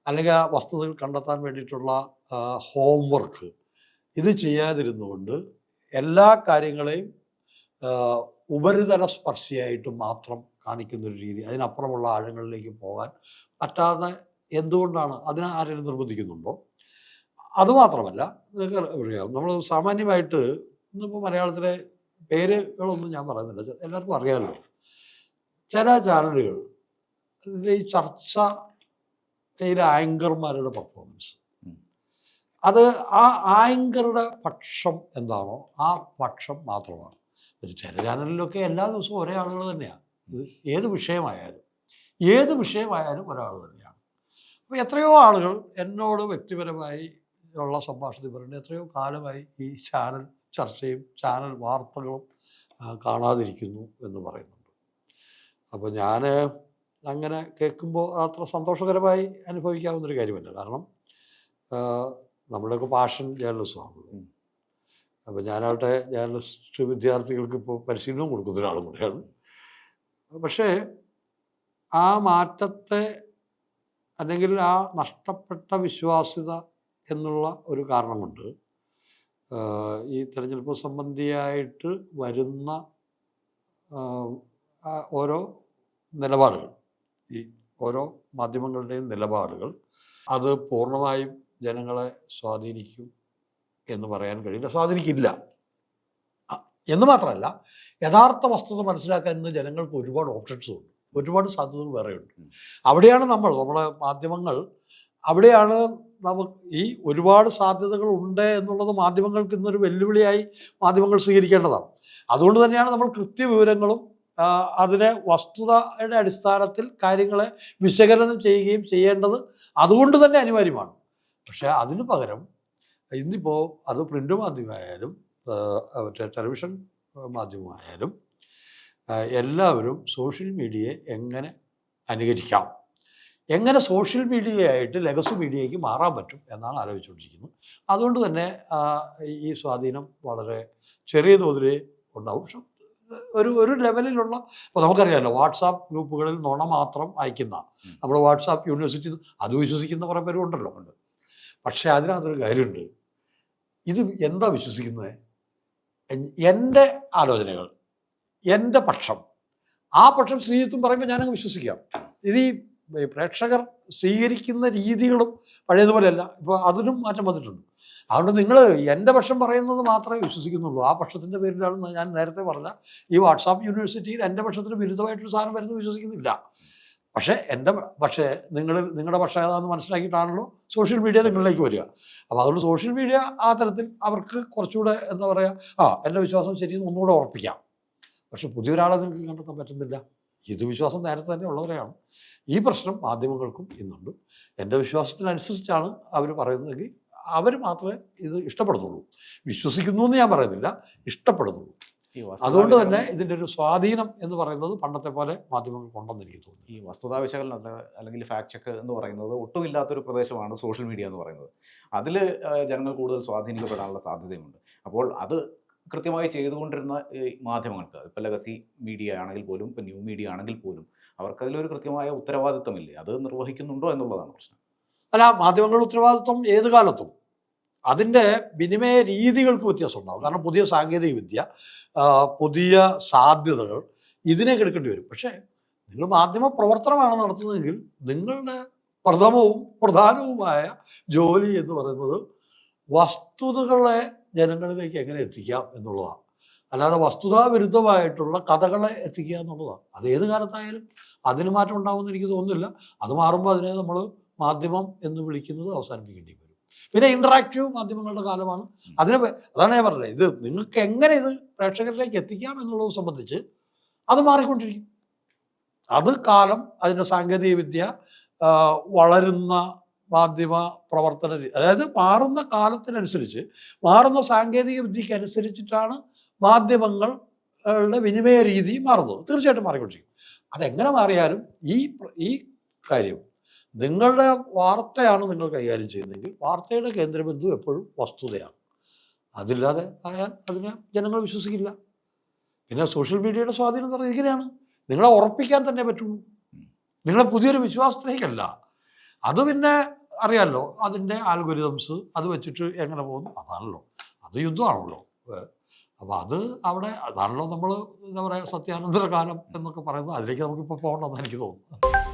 അല്ലെങ്കിൽ ആ വസ്തുതകൾ കണ്ടെത്താൻ വേണ്ടിയിട്ടുള്ള ഹോംവർക്ക് ഇത് ചെയ്യാതിരുന്നുകൊണ്ട് എല്ലാ കാര്യങ്ങളെയും ഉപരിതല സ്പർശിയായിട്ട് മാത്രം കാണിക്കുന്നൊരു രീതി, അതിനപ്പുറമുള്ള ആഴങ്ങളിലേക്ക് പോകാൻ പറ്റാതെ എന്തുകൊണ്ടാണ്? അതിനെ ആരെങ്കിലും നിർബന്ധിക്കുന്നുണ്ടോ? അതുമാത്രമല്ല, നമ്മൾ സാമാന്യമായിട്ട് ഇന്നിപ്പോൾ മലയാളത്തിലെ പേരുകളൊന്നും ഞാൻ പറയുന്നില്ല, എല്ലാവർക്കും അറിയാമല്ലോ. ചില ചാനലുകൾ ഈ ചർച്ചയിലെ ആങ്കർമാരുടെ പെർഫോമൻസ്, അത് ആ ആങ്കറുടെ പക്ഷം എന്താണോ ആ പക്ഷം മാത്രമാണ്. ചില ചാനലിലൊക്കെ എല്ലാ ദിവസവും ഒരേ ആളുകൾ തന്നെയാണ്. ഇത് ഏത് വിഷയമായാലും ഒരാൾ തന്നെയാണ്. അപ്പോൾ എത്രയോ ആളുകൾ എന്നോട് വ്യക്തിപരമായി ഉള്ള സംഭാഷണത്തിൽ പറയുന്നത്, എത്രയോ കാലമായി ഈ ചാനൽ ചർച്ചയും ചാനൽ വാർത്തകളും കാണാതിരിക്കുന്നു എന്ന് പറയുന്നുണ്ട്. അപ്പോൾ ഞാൻ അങ്ങനെ കേൾക്കുമ്പോൾ അത്ര സന്തോഷകരമായി അനുഭവിക്കാവുന്നൊരു കാര്യമല്ല. കാരണം നമ്മുടെയൊക്കെ പാഷൻ ജേർണലിസമാണല്ലോ. അപ്പോൾ ഞാനാവട്ടെ ജേർണലിസ്റ്റ് വിദ്യാർത്ഥികൾക്ക് ഇപ്പോൾ പരിശീലനം കൊടുക്കുന്ന ഒരാളും കൂടെയാണ്. പക്ഷേ ആ മാറ്റത്തെ അല്ലെങ്കിൽ ആ നഷ്ടപ്പെട്ട വിശ്വാസ്യത എന്നുള്ള ഒരു കാരണം കൊണ്ട് ഈ തെരഞ്ഞെടുപ്പ് സംബന്ധിയായിട്ട് വരുന്ന ഓരോ നിലപാടുകൾ, ഈ ഓരോ മാധ്യമങ്ങളുടെയും നിലപാടുകൾ അത് പൂർണ്ണമായും ജനങ്ങളെ സ്വാധീനിക്കും എന്ന് പറയാൻ കഴിയില്ല, സ്വാധീനിക്കില്ല എന്ന് മാത്രമല്ല, യഥാർത്ഥ വസ്തുത മനസ്സിലാക്കാൻ ഇന്ന് ജനങ്ങൾക്ക് ഒരുപാട് ഓപ്ഷൻസ് ഉണ്ട്, ഒരുപാട് സാധ്യതകൾ വേറെയുണ്ട്. അവിടെയാണ് നമ്മളെ മാധ്യമങ്ങൾ, അവിടെയാണ് നമുക്ക് ഈ ഒരുപാട് സാധ്യതകൾ ഉണ്ട് എന്നുള്ളത് മാധ്യമങ്ങൾക്ക് ഇന്നൊരു വെല്ലുവിളിയായി മാധ്യമങ്ങൾ സ്വീകരിക്കേണ്ടതാണ്. അതുകൊണ്ട് തന്നെയാണ് നമ്മൾ കൃത്യവിവരങ്ങളും അതിനെ വസ്തുതയുടെ അടിസ്ഥാനത്തിൽ കാര്യങ്ങളെ വിശകലനം ചെയ്യുകയും ചെയ്യേണ്ടത് അതുകൊണ്ട് തന്നെ അനിവാര്യമാണ്. പക്ഷേ അതിന് പകരം ഇന്നിപ്പോൾ അത് പ്രിൻ്റ് മാധ്യമമായാലും ടെലിവിഷൻ മാധ്യമമായാലും എല്ലാവരും സോഷ്യൽ മീഡിയയെ എങ്ങനെ അനുകരിക്കാം, എങ്ങനെ സോഷ്യൽ മീഡിയയായിട്ട് ലെഗസി മീഡിയയ്ക്ക് മാറാൻ പറ്റും എന്നാണ് ആലോചിച്ചുകൊണ്ടിരിക്കുന്നത്. അതുകൊണ്ട് തന്നെ ഈ സ്വാധീനം വളരെ ചെറിയ തോതിലേ ഉണ്ടാവും. പക്ഷെ ഒരു ലെവലിലുള്ള, ഇപ്പോൾ നമുക്കറിയാമല്ലോ, വാട്സാപ്പ് ഗ്രൂപ്പുകളിൽ നുണ മാത്രം അയക്കുന്ന, നമ്മൾ വാട്സാപ്പ് യൂണിവേഴ്സിറ്റി അത് വിശ്വസിക്കുന്ന കുറേ പേരും ഉണ്ടല്ലോ. പക്ഷേ അതിനകത്തൊരു കാര്യമുണ്ട്. ഇത് എന്താ വിശ്വസിക്കുന്നത്? എൻ്റെ ആലോചനകൾ, എൻ്റെ പക്ഷം, ആ പക്ഷം ശ്രീജിത്തും പറയുമ്പോൾ ഞാനങ്ങ് വിശ്വസിക്കാം. ഇത് ഈ പ്രേക്ഷകർ സ്വീകരിക്കുന്ന രീതികളും പഴയതുപോലെയല്ല, ഇപ്പോൾ അതിനും മാറ്റം വന്നിട്ടുണ്ട്. അതുകൊണ്ട് നിങ്ങൾ എൻ്റെ പക്ഷം പറയുന്നത് മാത്രമേ വിശ്വസിക്കുന്നുള്ളൂ. ആ പക്ഷത്തിൻ്റെ പേരിലാണ് ഞാൻ നേരത്തെ പറഞ്ഞ ഈ വാട്സാപ്പ് യൂണിവേഴ്സിറ്റിയിൽ എൻ്റെ പക്ഷത്തിന് വിരുദ്ധമായിട്ടൊരു സാധനം വരുന്നത് വിശ്വസിക്കുന്നില്ല. പക്ഷേ നിങ്ങളുടെ പക്ഷം ഏതാണെന്ന് മനസ്സിലാക്കിയിട്ടാണല്ലോ സോഷ്യൽ മീഡിയ നിങ്ങളിലേക്ക് വരിക. അപ്പോൾ അതുകൊണ്ട് സോഷ്യൽ മീഡിയ ആ തരത്തിൽ അവർക്ക് കുറച്ചുകൂടെ എന്താ പറയുക, എൻ്റെ വിശ്വാസം ശരിയെന്ന് ഒന്നുകൂടെ ഉറപ്പിക്കാം. പക്ഷെ പുതിയൊരാളെ നിങ്ങൾക്ക് കണ്ടെത്താൻ പറ്റുന്നില്ല. ഇത് വിശ്വാസം നേരത്തെ തന്നെ ഉള്ളവരെയാണ്. ഈ പ്രശ്നം മാധ്യമങ്ങൾക്കും ഇന്നുണ്ട്. എൻ്റെ വിശ്വാസത്തിനനുസരിച്ചാണ് അവർ പറയുന്നതെങ്കിൽ അവർ മാത്രമേ ഇത് ഇഷ്ടപ്പെടുന്നുള്ളൂ. വിശ്വസിക്കുന്നു എന്ന് ഞാൻ പറയുന്നില്ല, ഇഷ്ടപ്പെടുന്നുള്ളൂ. അതുകൊണ്ട് തന്നെ ഇതിൻ്റെ ഒരു സ്വാധീനം എന്ന് പറയുന്നത് പണ്ടത്തെ പോലെ മാധ്യമങ്ങൾക്കുണ്ടെന്ന് എനിക്ക് തോന്നുന്നു. ഈ വസ്തുതാ വിശകലനം അല്ലെങ്കിൽ ഫാക്ട് ചെക്ക് എന്ന് പറയുന്നത് ഒട്ടുമില്ലാത്തൊരു പ്രദേശമാണ് സോഷ്യൽ മീഡിയ എന്ന് പറയുന്നത്. അതിൽ ജനങ്ങൾ കൂടുതൽ സ്വാധീനിക്കപ്പെടാനുള്ള സാധ്യതയുണ്ട്. അപ്പോൾ അത് കൃത്യമായി ചെയ്തുകൊണ്ടിരുന്ന ഈ മാധ്യമങ്ങൾക്ക്, ഇപ്പോൾ ലെഗസി മീഡിയ ആണെങ്കിൽ പോലും, ഇപ്പോൾ ന്യൂ മീഡിയ ആണെങ്കിൽ പോലും, അവർക്കതിലൊരു കൃത്യമായ ഉത്തരവാദിത്വമില്ലേ? അത് നിർവഹിക്കുന്നുണ്ടോ എന്നുള്ളതാണ് പ്രശ്നം. അല്ല, മാധ്യമങ്ങളുടെ ഉത്തരവാദിത്വം ഏത് കാലത്തും അതിൻ്റെ വിനിമയ രീതികൾക്ക് വ്യത്യാസം ഉണ്ടാകും. കാരണം പുതിയ സാങ്കേതിക വിദ്യ, പുതിയ സാധ്യതകൾ, ഇതിനെ എടുക്കേണ്ടി വരും. പക്ഷേ നിങ്ങൾ മാധ്യമ പ്രവർത്തനമാണ് നടത്തുന്നതെങ്കിൽ നിങ്ങളുടെ പ്രധാനവുമായ ജോലി എന്ന് പറയുന്നത് വസ്തുതകളെ ജനങ്ങളിലേക്ക് എങ്ങനെ എത്തിക്കാം എന്നുള്ളതാണ്. അല്ലാതെ വസ്തുതാവിരുദ്ധമായിട്ടുള്ള കഥകളെ എത്തിക്കുക എന്നുള്ളതാണ്. അത് ഏത് കാലത്തായാലും അതിന് മാറ്റം ഉണ്ടാകുമെന്ന് എനിക്ക് തോന്നുന്നില്ല. അത് മാറുമ്പോൾ അതിനെ നമ്മൾ മാധ്യമം എന്ന് വിളിക്കുന്നത് അവസാനിപ്പിക്കേണ്ടി വരും. പിന്നെ ഇൻറ്ററാക്റ്റീവ് മാധ്യമങ്ങളുടെ കാലമാണ്. അതാണ് ഞാൻ പറഞ്ഞത്, ഇത് നിങ്ങൾക്ക് എങ്ങനെ ഇത് പ്രേക്ഷകരിലേക്ക് എത്തിക്കാം എന്നുള്ളത് സംബന്ധിച്ച് അത് മാറിക്കൊണ്ടിരിക്കും. അത് കാലം, അതിൻ്റെ സാങ്കേതിക വിദ്യ, വളരുന്ന മാധ്യമ പ്രവർത്തന രീതി, അതായത് മാറുന്ന കാലത്തിനനുസരിച്ച്, മാറുന്ന സാങ്കേതിക വിദ്യയ്ക്ക് അനുസരിച്ചിട്ടാണ് മാധ്യമങ്ങളുടെ വിനിമയ രീതി മാറുന്നത്. തീർച്ചയായിട്ടും മാറിക്കൊണ്ടിരിക്കും. അതെങ്ങനെ മാറിയാലും ഈ കാര്യം, നിങ്ങളുടെ വാർത്തയാണ് നിങ്ങൾ കൈകാര്യം ചെയ്യുന്നതെങ്കിൽ വാർത്തയുടെ കേന്ദ്രബിന്ദു എപ്പോഴും വസ്തുതയാണ്. അതില്ലാതെ ആയാൽ അതിനെ ജനങ്ങൾ വിശ്വസിക്കില്ല. പിന്നെ സോഷ്യൽ മീഡിയയുടെ സ്വാധീനം എന്ന് പറഞ്ഞാൽ ഇങ്ങനെയാണ്, നിങ്ങളെ ഉറപ്പിക്കാൻ തന്നെ പറ്റുള്ളൂ, നിങ്ങളെ പുതിയൊരു വിശ്വാസത്തിലേക്കല്ല. അത് പിന്നെ അറിയാമല്ലോ, അതിൻ്റെ ആൽഗോരിതംസ് അത് വെച്ചിട്ട് എങ്ങനെ പോകുന്നു, അതാണല്ലോ, അത് യുദ്ധമാണല്ലോ. അപ്പോൾ അതാണല്ലോ നമ്മൾ എന്താ പറയുക, സത്യാനന്തര കാലം എന്നൊക്കെ പറയുന്നത്. അതിലേക്ക് നമുക്കിപ്പോൾ പോകണമെന്ന് എനിക്ക് തോന്നുന്നു.